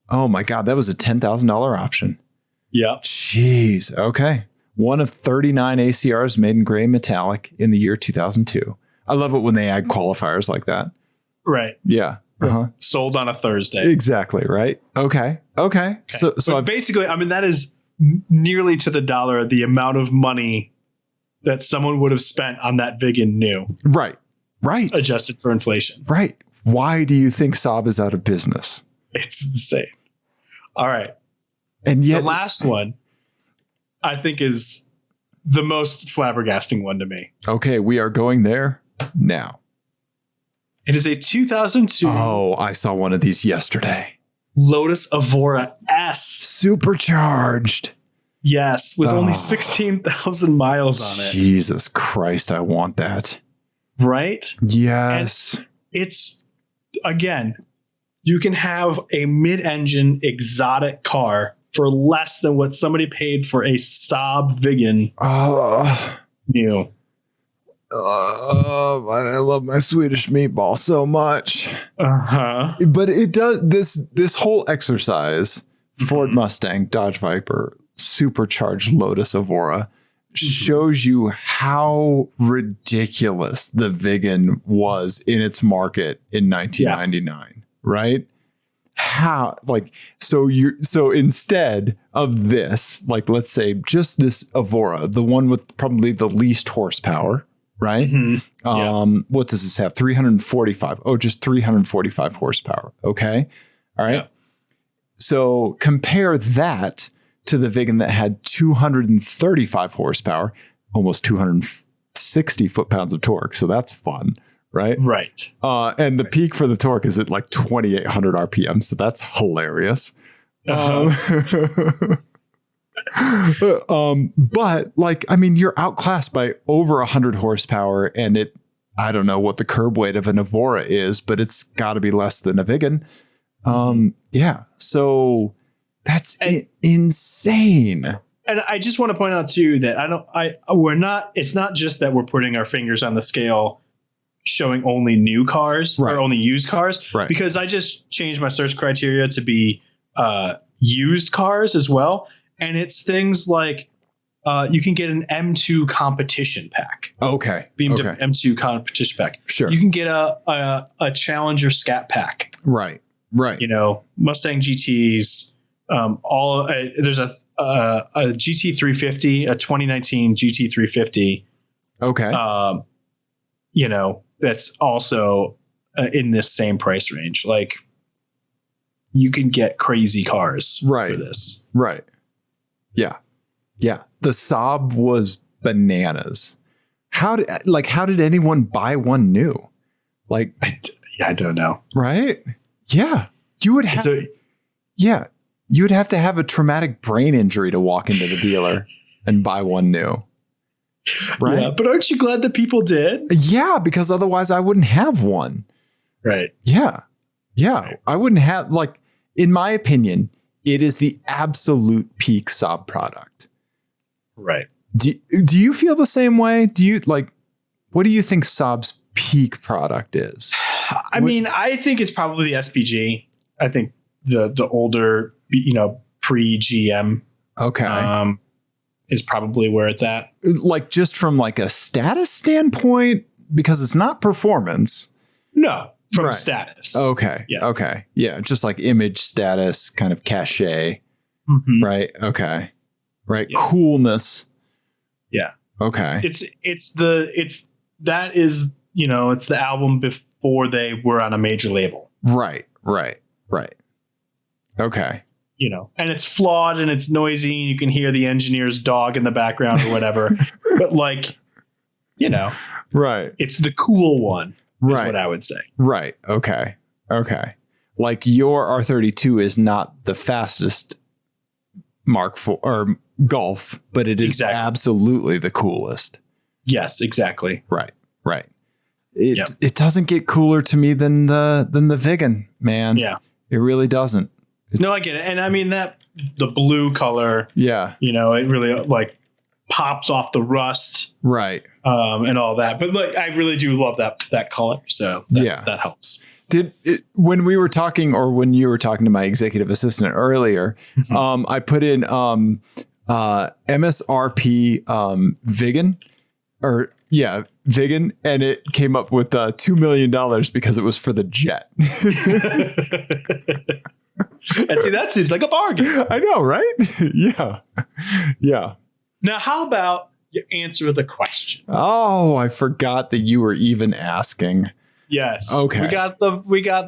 Oh my God. That was a $10,000 option. Yeah. Jeez. Okay. One of 39 ACRs made in gray metallic in the year 2002. I love it when they add qualifiers like that. Right. Yeah. Sold on a Thursday. Exactly. Right. Okay. So basically, I mean, that is nearly to the dollar the amount of money that someone would have spent on that Vigan new. Right. Adjusted for inflation. Right. Why do you think Saab is out of business? It's insane. All right. And yet the last one I think is the most flabbergasting one to me. Okay. We are going there now. It is a 2002. Oh, I saw one of these yesterday. Lotus Evora S. Supercharged. Yes, with only 16,000 miles on it. Jesus Christ, I want that. Right? Yes. And it's, again, you can have a mid-engine exotic car for less than what somebody paid for a Saab Vigan new. I love my Swedish meatball so much. But it does this whole exercise, Ford Mustang, Dodge Viper, supercharged Lotus Evora, shows you how ridiculous the Vigan was in its market in 1999, right? So instead of this, like, let's say just this Evora, the one with probably the least horsepower, right? What does this have? 345. Oh, just 345 horsepower. Okay. All right. Yeah. So compare that to the Viggen that had 235 horsepower, almost 260 foot-pounds of torque. So that's fun, right? Right. And the peak for the torque is at like 2,800 RPM. So that's hilarious. But like, I mean, you're outclassed by over 100 horsepower, and I don't know what the curb weight of an Evora is, but it's got to be less than a Viggen. Yeah. So that's insane. And I just want to point out too that it's not just that we're putting our fingers on the scale showing only new cars or only used cars, because I just changed my search criteria to be used cars as well. And it's things like you can get an M2 competition pack. Okay. BMW M2 competition pack. Sure. You can get a Challenger Scat pack. Right. You know, Mustang GTs. There's a GT350, a 2019 GT350. Okay. You know, that's also in this same price range. Like, you can get crazy cars for this. Right. Yeah. Yeah. The Saab was bananas. How did anyone buy one new? Like, I don't know. Right. Yeah. You would have to have a traumatic brain injury to walk into the dealer and buy one new. Right. Yeah, but aren't you glad that people did? Yeah, because otherwise I wouldn't have one. Right. Yeah. Yeah. Right. I wouldn't have, like, in my opinion, it is the absolute peak Saab product. Right. Do you feel the same way? What do you think Saab's peak product is? I mean, I think it's probably the SPG. I think the older, pre-GM. Okay. Is probably where it's at. Like, just from like a status standpoint, because it's not performance. No, from status. Okay. Yeah. Okay. Yeah. Just like image, status, kind of cachet. Right. Okay. Right. Yeah. Coolness. Yeah. Okay. It's the album before they were on a major label. Right. Okay. And it's flawed and it's noisy. And you can hear the engineer's dog in the background or whatever. But right. It's the cool one. Is what I would say. Right. Okay. Like, your R32 is not the fastest Mark IV or Golf, but it is absolutely the coolest. Yes, exactly. Right. It doesn't get cooler to me than the Viggen, man. Yeah. It really doesn't. No, I get it. And I mean, the blue color, it really like pops off the rust. Right. And all that. But like, I really do love that color. So that helps. When we were talking, or when you were talking to my executive assistant earlier, I put in MSRP Viggen, Viggen, and it came up with $2 million because it was for the jet. And see, that seems like a bargain. I know, right? Yeah. Now, how about you answer the question? Oh, I forgot that you were even asking. Yes. Okay. We got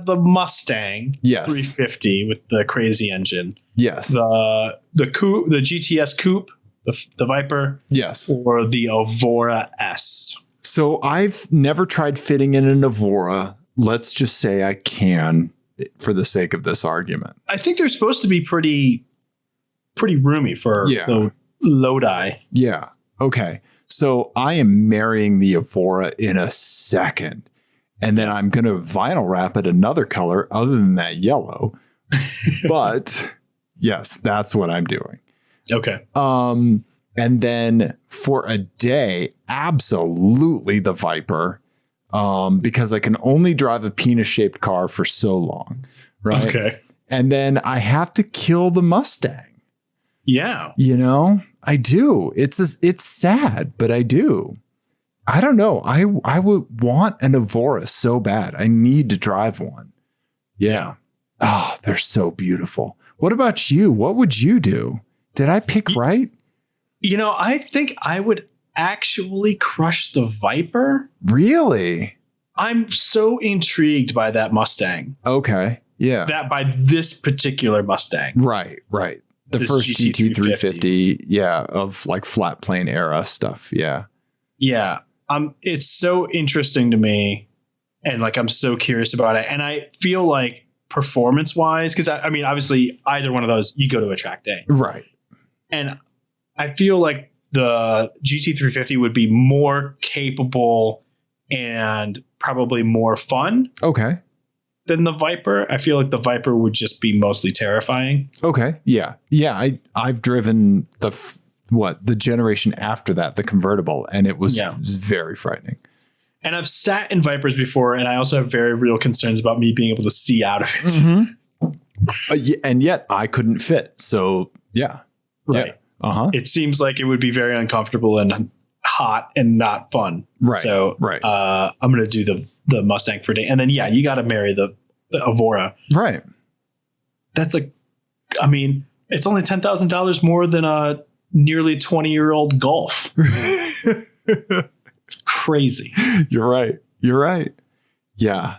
the Mustang 350 with the crazy engine. Yes. The coupe, the GTS coupe, the Viper. Yes. Or the Evora S. So I've never tried fitting in an Evora. Let's just say I can, for the sake of this argument. I think they're supposed to be pretty roomy for the Lodi. Yeah. Okay. So I am marrying the Evora in a second. And then I'm going to vinyl wrap it another color other than that yellow. But yes, that's what I'm doing. Okay. And then for a day, absolutely the Viper. Because I can only drive a penis-shaped car for so long. Right. Okay. And then I have to kill the Mustang. Yeah. I do. It's sad, but I do. I don't know. I would want an Evora so bad. I need to drive one. Yeah. Oh, they're so beautiful. What about you? What would you do? Did I pick right? I think I would actually crush the Viper. Really? I'm so intrigued by that Mustang. Okay. Yeah. That by this particular Mustang. Right. The This first GT350, 350. of like flat plane era stuff. Yeah. Yeah. It's so interesting to me, and like I'm so curious about it. And I feel like performance wise, because I mean, obviously either one of those, you go to a track day. Right. And I feel like the GT350 would be more capable and probably more fun. Okay. Than the Viper. I feel like the Viper would just be mostly terrifying. Okay. Yeah. I've driven the generation after that, the convertible, and it was very frightening. And I've sat in Vipers before, and I also have very real concerns about me being able to see out of it. Mm-hmm. And yet I couldn't fit. So yeah. Right. Yeah. It seems like it would be very uncomfortable and hot and not fun. Right. So I'm going to do the Mustang for day. And then, you got to marry the Evora. Right. That's it's only $10,000 more than a nearly 20-year-old Golf. It's crazy. You're right. Yeah.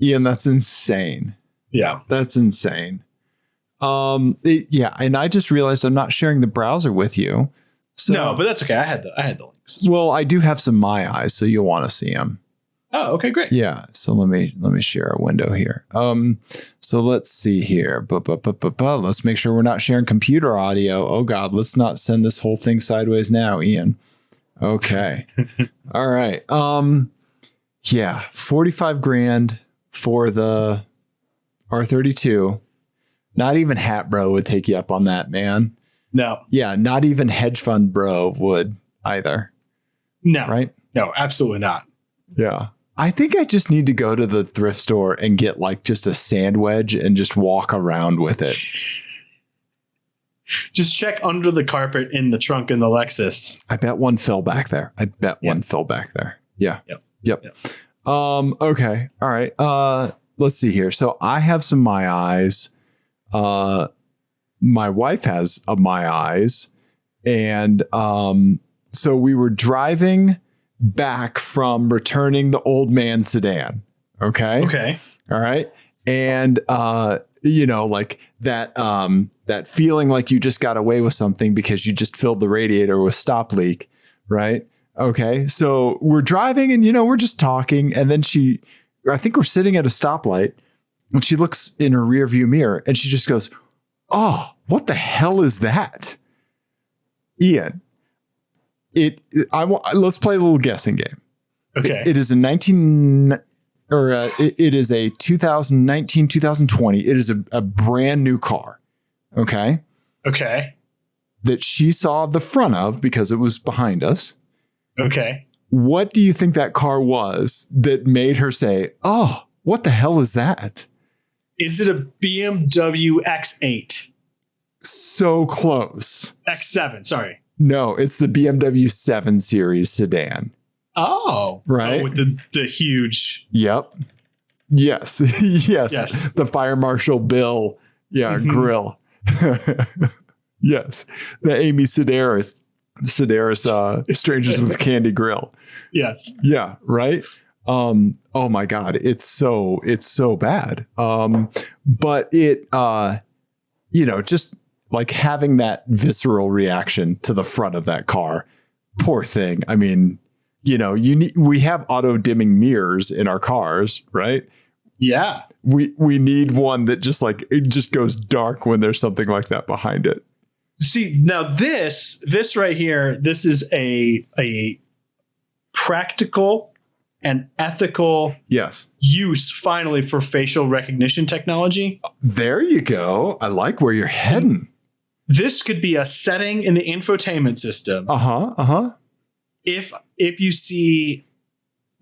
Ian, that's insane. Yeah. That's insane. And I just realized I'm not sharing the browser with you. So, no, but that's okay. I had the links. Well, I do have some My Eyes, so you'll want to see them. Oh, okay, great. Yeah. So let me share a window here. So let's see here. Let's make sure we're not sharing computer audio. Oh God, let's not send this whole thing sideways now, Ian. Okay. All right. Yeah, 45 grand for the R32. Not even Hat Bro would take you up on that, man. No. Yeah, not even Hedge Fund Bro would either. No. Right? No, absolutely not. Yeah. I think I just need to go to the thrift store and get like just a sand wedge and just walk around with it. Just check under the carpet in the trunk in the Lexus. I bet one fell back there. Yeah. Yep. Okay. All right. Let's see here. So I have some My Eyes. My wife has a My Eyes. And so we were driving back from returning the old man sedan. Okay. All right. And, like that feeling like you just got away with something because you just filled the radiator with stop leak. Right. Okay. So we're driving and, we're just talking. And then I think we're sitting at a stoplight and she looks in her rear view mirror and she just goes, "Oh, what the hell is that?" Ian, let's play a little guessing game. Okay. It is it is a 2019, 2020. It is a brand new car. Okay. Okay. That she saw the front of because it was behind us. Okay. What do you think that car was that made her say, "Oh, what the hell is that?" Is it a BMW X8? So close. X7, sorry. No, it's the BMW 7 Series sedan. Oh. Right. With the huge. Yep. Yes. Yes. The Fire Marshal Bill. Yeah. Mm-hmm. Grill. Yes. The Amy Sedaris Strangers with Candy Grill. Yes. Yeah. Right. Oh my God. It's so bad. But it, just like having that visceral reaction to the front of that car. Poor thing. I mean, we have auto dimming mirrors in our cars, right? Yeah. We need one that just like, it just goes dark when there's something like that behind it. See, now this right here, this is a practical and ethical use finally for facial recognition technology. There you go. I like where you're heading. This could be a setting in the infotainment system. If you see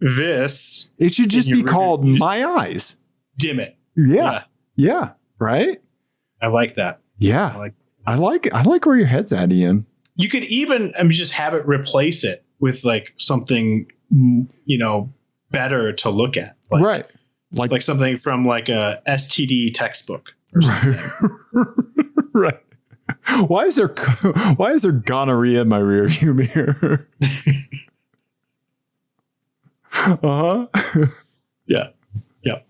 this, it should just be called My Eyes. Dim it. Yeah. Right. I like that. Yeah. I like where your head's at, Ian. You could even just have it replace it with like something, better to look at. Right. Like something from like a STD textbook or something. Right. Why is there gonorrhea in my rear view mirror? Yeah. Yep.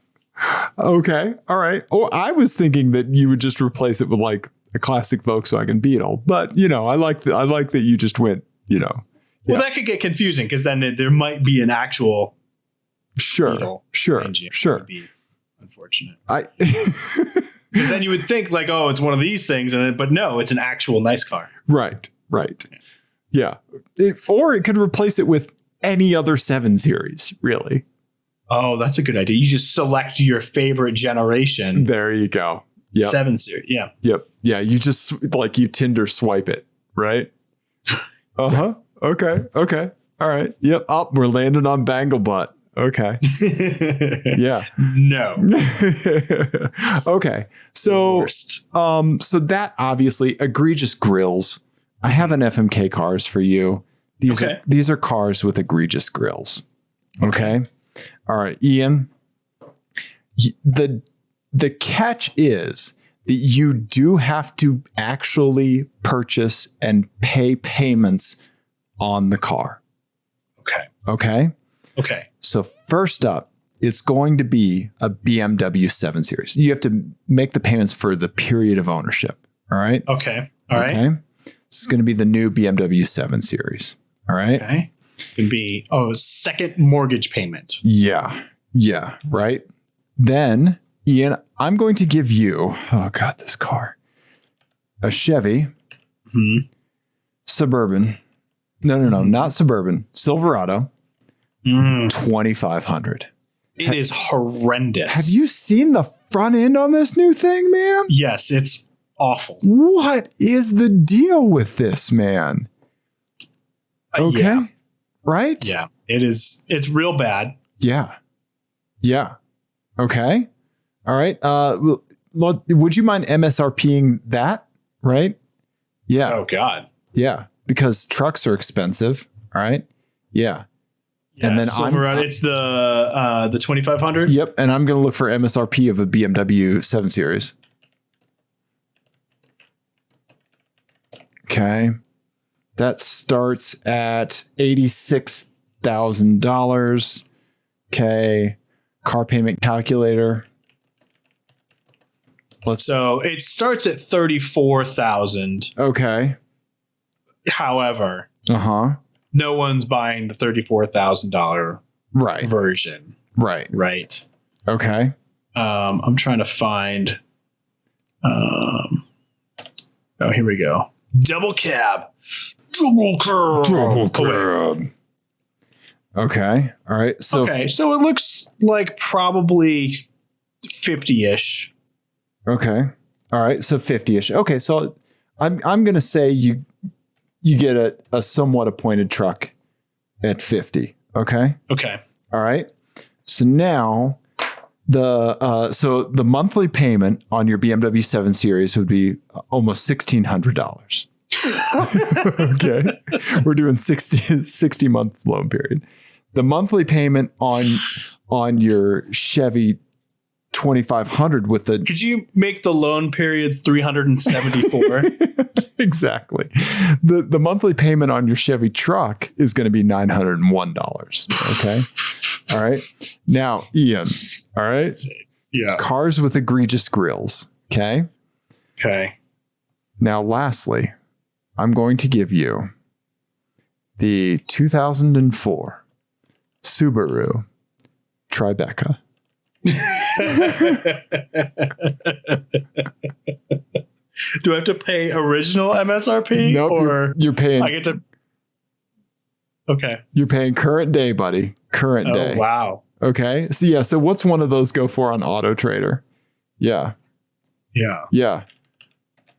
Okay. All right. Oh, I was thinking that you would just replace it with like a classic Volkswagen Beetle, but I like that you just went, Well, that could get confusing because then there might be an actual Beetle engine. Sure. That would be unfortunate. Because then you would think like, oh, it's one of these things, but no, it's an actual nice car. Right. Yeah. Or it could replace it with any other 7 Series, really. Oh, that's a good idea. You just select your favorite generation. There you go. Yep. 7 Series. Yeah. Yep. Yeah. You just like you Tinder swipe it, right? Uh-huh. Okay. All right. Yep. Oh, we're landing on Bangle Butt. Okay. Yeah. No. Okay. So, so that obviously egregious grills. I have an FMK cars for you. These are cars with egregious grills. Okay. All right, Ian. The catch is that you do have to actually purchase and pay payments on the car. Okay. So first up, it's going to be a BMW 7 Series. You have to make the payments for the period of ownership. All right. Okay. All right. This is going to be the new BMW 7 Series. All right. Okay. It can be second mortgage payment. Yeah. Right. Then, Ian, I'm going to give you, this car, a Chevy Suburban. No, not Suburban. Silverado. 2,500. It is horrendous. Have you seen the front end on this new thing, man? Yes, it's awful. What is the deal with this, man? Okay. Yeah. Right? Yeah, it is. It's real bad. Yeah. Okay. All right. Would you mind MSRPing that? Right? Yeah. Oh God. Yeah. Because trucks are expensive. All right. Yeah. And then Silverado, it's the 2,500. Yep. And I'm going to look for MSRP of a BMW 7 Series. Okay. That starts at $86,000. Okay. Car payment calculator. So it starts at 34,000. Okay. However, no one's buying the $34,000 version. Right. Okay. I'm trying to find. Here we go. Double cab. Okay. All right. So it looks like probably 50-ish. Okay. All right. So 50-ish. Okay. So I'm going to say you get a somewhat appointed truck at 50. Okay. Okay. All right. So now the monthly payment on your BMW 7 Series would be almost $1,600. Okay. We're doing 60 month loan period. The monthly payment on your Chevy 2,500 with the... Could you make the loan period 374? Exactly. The monthly payment on your Chevy truck is going to be $901. Okay. All right. Now, Ian. All right. Yeah. Cars with egregious grills. Okay. Okay. Now, lastly, I'm going to give you the 2004 Subaru Tribeca. Do I have to pay original MSRP? Nope, or you're paying. I get to. Okay. You're paying current day, buddy. Current day. Wow. Okay. So what's one of those go for on Auto Trader? Yeah.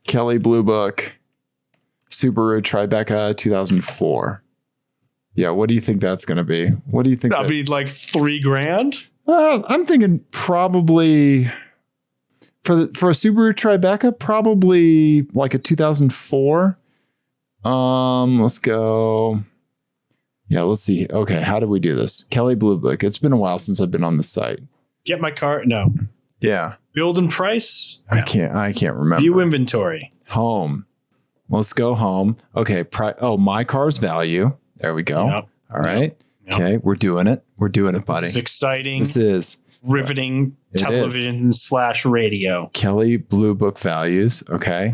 Kelly Blue Book, Subaru Tribeca 2004. Yeah. What do you think that's going to be? What do you think? That'll be like $3,000. I'm thinking probably for a Subaru Tribeca, probably like a 2004. Let's go. Yeah, let's see. Okay, how do we do this? Kelly Blue Book. It's been a while since I've been on the site. Get my car. No. Yeah. Build and price. No. I can't remember. View inventory. Home. Let's go home. Okay. My car's value. There we go. Yep. All right. Yep. Okay. We're doing it, buddy. This is exciting. This is riveting television / radio. Kelly Blue Book values. Okay.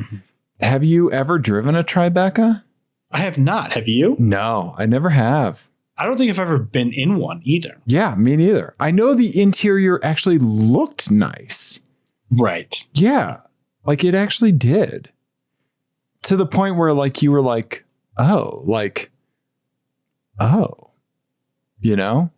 Have you ever driven a Tribeca? I have not. Have you? No, I never have. I don't think I've ever been in one either. Yeah, me neither. I know the interior actually looked nice. Right. Yeah. Like it actually did. To the point where like you were like, oh, you know?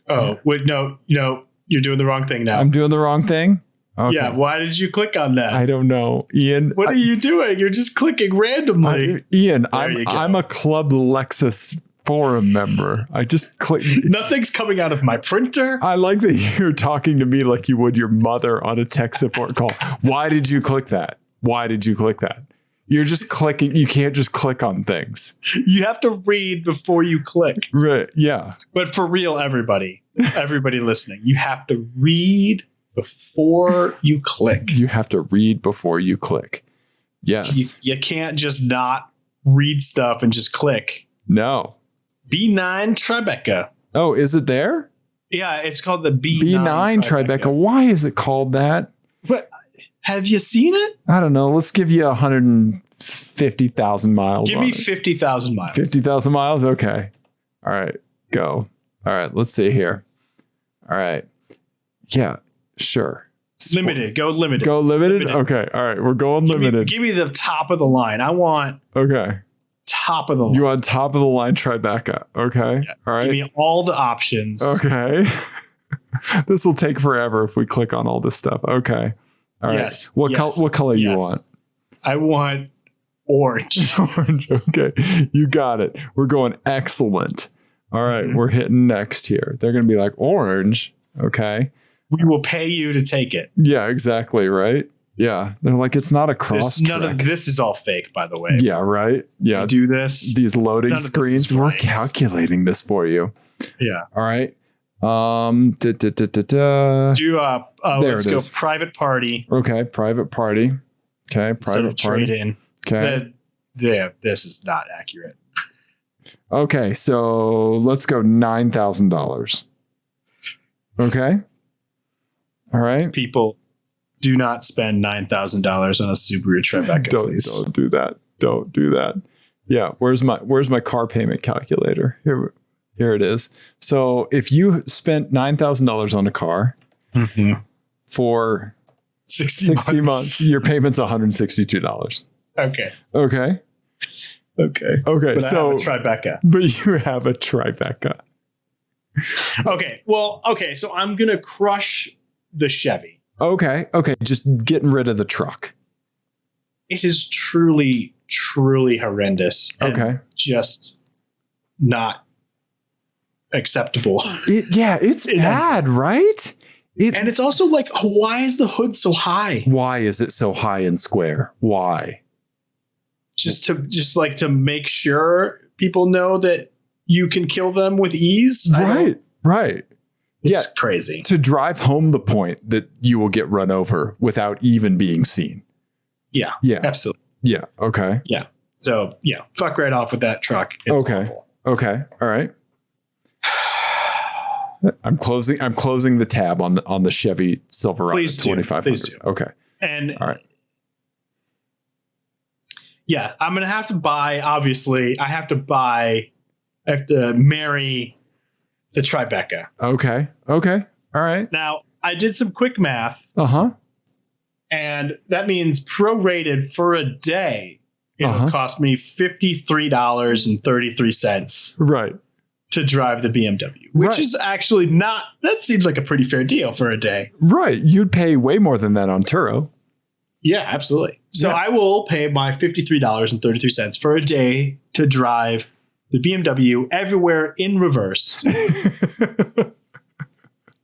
Oh, wait, no, you're doing the wrong thing now. I'm doing the wrong thing? Okay. Yeah, why did you click on that? I don't know. Ian. What are you doing? You're just clicking randomly. Ian, I'm a Club Lexus forum member. I just click. Nothing's coming out of my printer. I like that you're talking to me like you would your mother on a tech support call. Why did you click that? Why did you click that? You're just clicking. You can't just click on things. You have to read before you click. Right. Yeah. But for real, everybody listening, you have to read before you click. You have to read before you click. Yes. You can't just not read stuff and just click. No. B9 Tribeca. Oh, is it there? Yeah, it's called the B9 Tribeca. Why is it called that? But have you seen it? I don't know. Let's give you 150,000 miles. Give me 50,000 miles. 50,000 miles? Okay. All right. Go. All right. Let's see here. All right. Yeah. Sure. Limited. Go limited. Go limited? Okay. All right. We're going limited. Give me the top of the line. I want top of the line. You want top of the line Tribeca. Okay. Yeah. All right. Give me all the options. Okay. This will take forever if we click on all this stuff. Okay. All right. Yes. What color you want? I want orange. Orange. Okay. You got it. We're going excellent. All right. Mm-hmm. We're hitting next here. They're going to be like orange. Okay. We will pay you to take it. Yeah, exactly. Right. Yeah. They're like, it's not a cross. None of this is all fake, by the way. Yeah. Right. Yeah. We do this. These loading screens. We're calculating this for you. Yeah. All right. Let's go private party. Okay. Private party. Okay. Private party. Trade in. Okay. This is not accurate. Okay. So let's go $9,000. Okay. All right. People, do not spend $9,000 on a Subaru Tribeca. Don't do that. Don't do that. Yeah. Where's my car payment calculator? Here it is. So if you spent $9,000 on a car for 60 months, your payment's $162. Okay. Okay. Okay. Okay. So I have a Tribeca. But you have a Tribeca. Okay. Well, okay. So I'm going to crush the Chevy. Okay. Okay. Just getting rid of the truck. It is truly, truly horrendous. Okay. Just not acceptable. It's bad, right? And it's also like, why is the hood so high? Why is it so high and square? Why? Just to make sure people know that you can kill them with ease. Right. It's crazy. To drive home the point that you will get run over without even being seen. Yeah. Absolutely. Yeah. Okay. Yeah. So fuck right off with that truck. It's awful. Okay. All right. I'm closing the tab on the Chevy Silverado 2500. Please do. Okay. And all right. Yeah, I'm gonna have to buy. Obviously, I have to marry the Tribeca. Okay. All right. Now, I did some quick math. And that means prorated for a day, it'll cost me $53.33. Right. To drive the BMW, which is actually not. That seems like a pretty fair deal for a day. Right. You'd pay way more than that on Turo. Yeah, absolutely. So I will pay my $53.33 for a day to drive the BMW everywhere in reverse.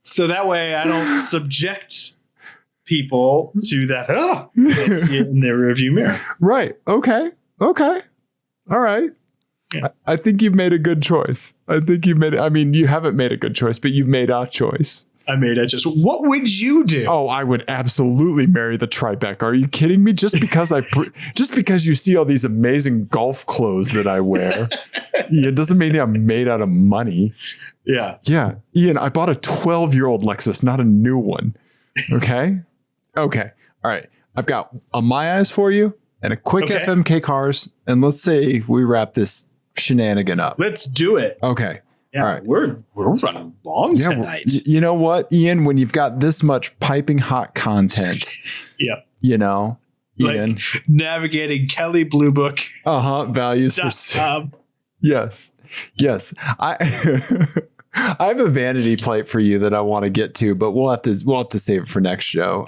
So that way I don't subject people to that. They see it in their rearview mirror. Right. Okay. All right. Yeah. I think you've made a good choice. You haven't made a good choice, but you've made a choice. I mean, it's just, what would you do? Oh, I would absolutely marry the Tribeca. Are you kidding me? Just because just because you see all these amazing golf clothes that I wear, it doesn't mean I'm made out of money. Yeah. Yeah. Ian, I bought a 12-year-old Lexus, not a new one. Okay. Okay. All right. I've got a My Eyes for you and a quick FMK cars. And let's say we wrap this shenanigan up. Let's do it. Okay. Yeah, all right. We're running long tonight. You know what, Ian? When you've got this much piping hot content, you know, Ian, like navigating Kelly Blue Book. Values for yes. I I have a vanity plate for you that I want to get to, but we'll have to save it for next show.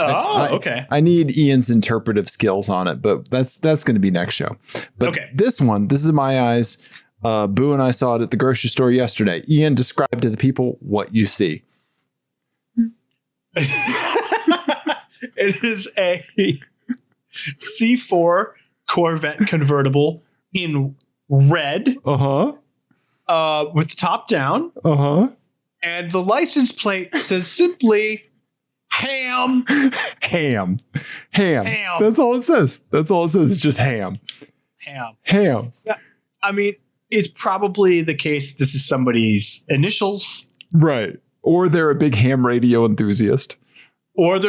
Okay. I need Ian's interpretive skills on it, but that's going to be next show. But this is My Eyes. Boo and I saw it at the grocery store yesterday. Ian, describe to the people what you see. It is a C4 Corvette convertible in red. Uh-huh. With the top down. Uh-huh. And the license plate says simply ham. Ham. That's all it says. Just ham. Ham. I mean, it's probably the case this is somebody's initials. Right. Or they're a big ham radio enthusiast. But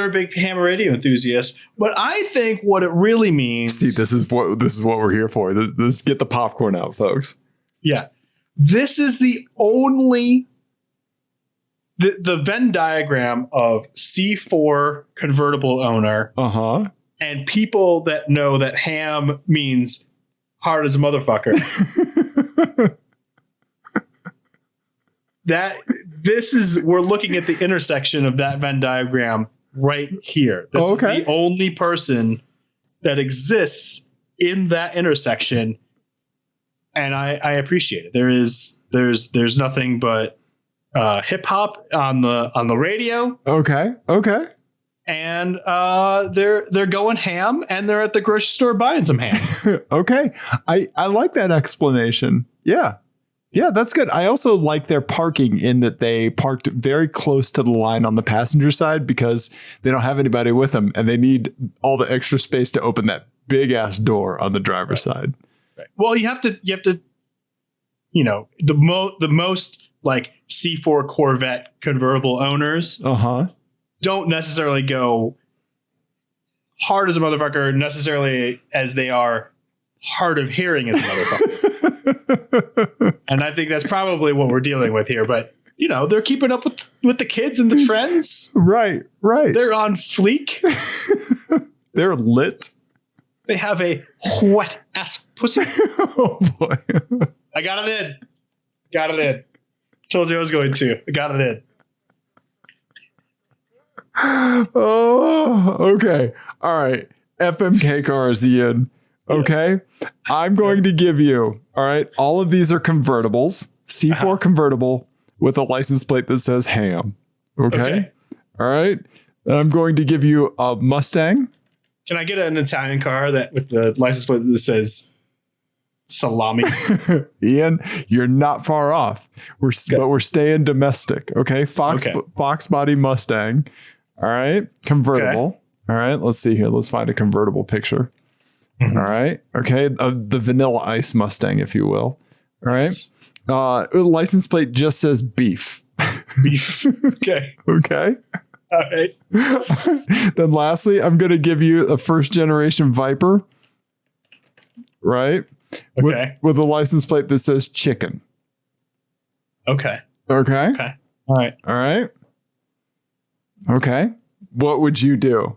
I think what it really means. See, this is what we're here for. Let's get the popcorn out, folks. Yeah. This is the only the Venn diagram of C4 convertible owner. Uh-huh. And people that know that ham means hard as a motherfucker. We're looking at the intersection of that Venn diagram right here. This is the only person that exists in that intersection. And I appreciate it. There's nothing but hip hop on the radio. Okay. And they're going ham, and they're at the grocery store buying some ham. Okay. I like that explanation. Yeah, that's good. I also like their parking in that they parked very close to the line on the passenger side because they don't have anybody with them, and they need all the extra space to open that big ass door on the driver's side. Right. Well, you have to, you know, the most like C4 Corvette convertible owners don't necessarily go hard as a motherfucker necessarily as they are hard of hearing as a motherfucker. And I think that's probably what we're dealing with here. But, you know, they're keeping up with the kids and the trends. Right. They're on fleek. They're lit. They have a wet ass pussy. Oh boy. I got it in. Told you I was going to. I got it in. Oh, okay. All right. FMK cars, Ian. Okay. I'm going to give you, all right, all of these are convertibles. C4 convertible with a license plate that says ham. Okay. All right. I'm going to give you a Mustang. Can I get an Italian car that with the license plate that says salami? Ian, you're not far off. But we're staying domestic. Okay. Fox body Mustang. All right. Convertible. Okay. All right. Let's see here. Let's find a convertible picture. Mm-hmm. All right. Okay. The vanilla ice Mustang, if you will. All right. Yes. License plate just says beef. Beef. Okay. Okay. All right. Then lastly, I'm going to give you a first generation Viper. Right. Okay. With a license plate that says chicken. Okay. Okay. Okay. All right. All right. Okay. What would you do?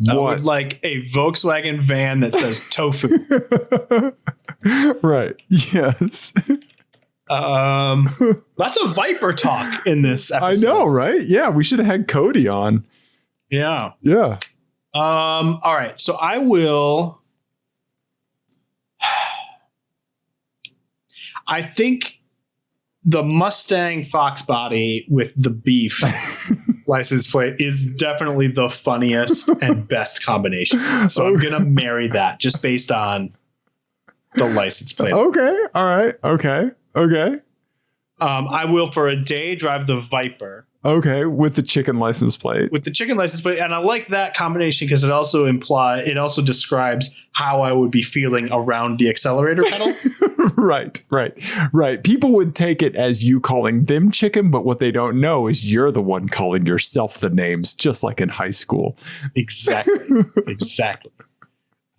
I would like a Volkswagen van that says tofu. Right. Yes. Lots of Viper talk in this episode. I know, right? Yeah, we should have had Cody on. Yeah. Yeah. All right. So I will. I think the Mustang Fox body with the beef license plate is definitely the funniest and best combination. So I'm going to marry that just based on the license plate. Okay. All right. Okay. Okay. I will for a day drive the Viper. Okay, with the chicken license plate. With the chicken license plate, and I like that combination because it also describes how I would be feeling around the accelerator pedal. Right. People would take it as you calling them chicken, but what they don't know is you're the one calling yourself the names, just like in high school. Exactly.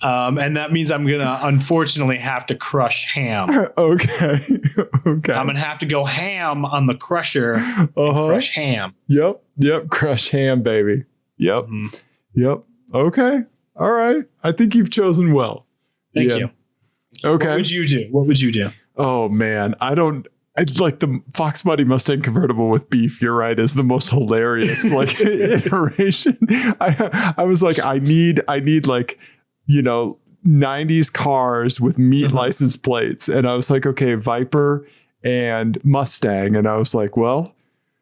And that means I'm gonna unfortunately have to crush ham. Okay. I'm gonna have to go ham on the crusher. Crush ham. Yep. Crush ham, baby. Yep. Yep. Okay. All right. I think you've chosen well. Thank you. Okay. What would you do? Oh man, I like the Fox Body Mustang convertible with beef. You're right, is the most hilarious like iteration. I was like, I need like, 90s cars with meat license plates. And I was like, okay, Viper and Mustang. And I was like, well,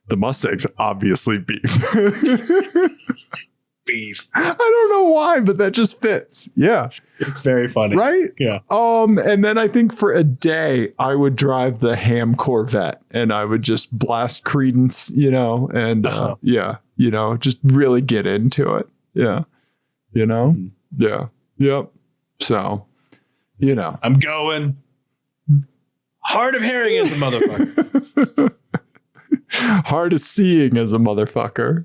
the Mustang's obviously beef. Beef. I don't know why, but that just fits. Yeah. It's very funny. Right? Yeah. And then I think for a day I would drive the ham Corvette and I would just blast Credence, and just really get into it. Yeah. Yeah. Yep. So, I'm going hard of hearing as a motherfucker. Hard of seeing as a motherfucker.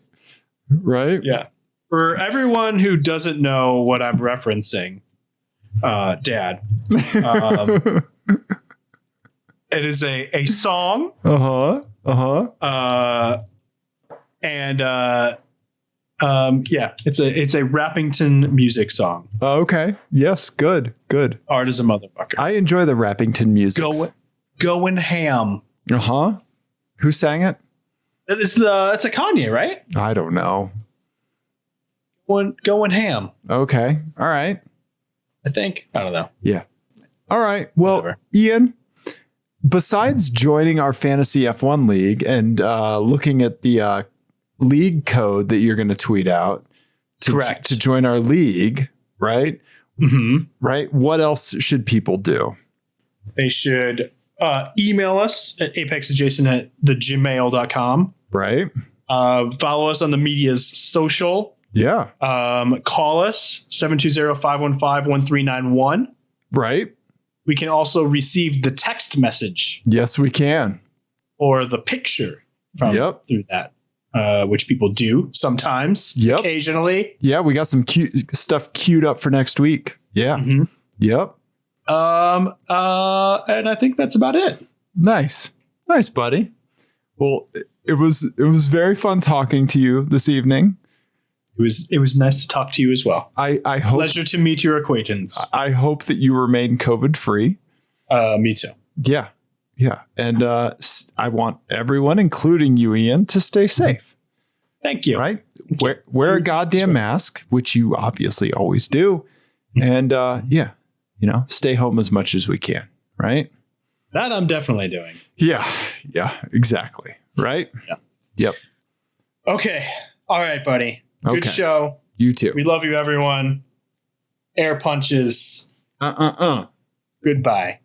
Right? Yeah. For everyone who doesn't know what I'm referencing, Dad, it is a song. It's a Rappington music song. Okay. Yes. Good. Hard as a motherfucker. I enjoy the Rappington music. Going ham. Who sang it? It's a Kanye, right? I don't know. Going ham. Okay. All right. I think. I don't know. Yeah. All right. Well, whatever. Ian, besides joining our fantasy F1 league and looking at the league code that you're going to tweet out to join our league, right? Mm-hmm. Right. What else should people do? They should email us at apexadjacent@thegmail.com. Right. Follow us on the media's social. Yeah. Call us 720-515-1391. Right. We can also receive the text message. Yes, we can. Or the picture through that, which people do sometimes, occasionally. Yeah, we got some cute stuff queued up for next week. Yeah. Mm-hmm. Yep. And I think that's about it. Nice, buddy. Well, it was very fun talking to you this evening. It was nice to talk to you as well. I hope. Pleasure to meet your acquaintance. I hope that you remain COVID free. Me too. Yeah. And I want everyone, including you, Ian, to stay safe. Thank you. Right? Wear a goddamn mask, which you obviously always do. And stay home as much as we can. Right? That I'm definitely doing. Yeah, exactly. Right? Yeah. Yep. Okay. All right, buddy. Good show. You too. We love you, everyone. Air punches. Goodbye. Goodbye.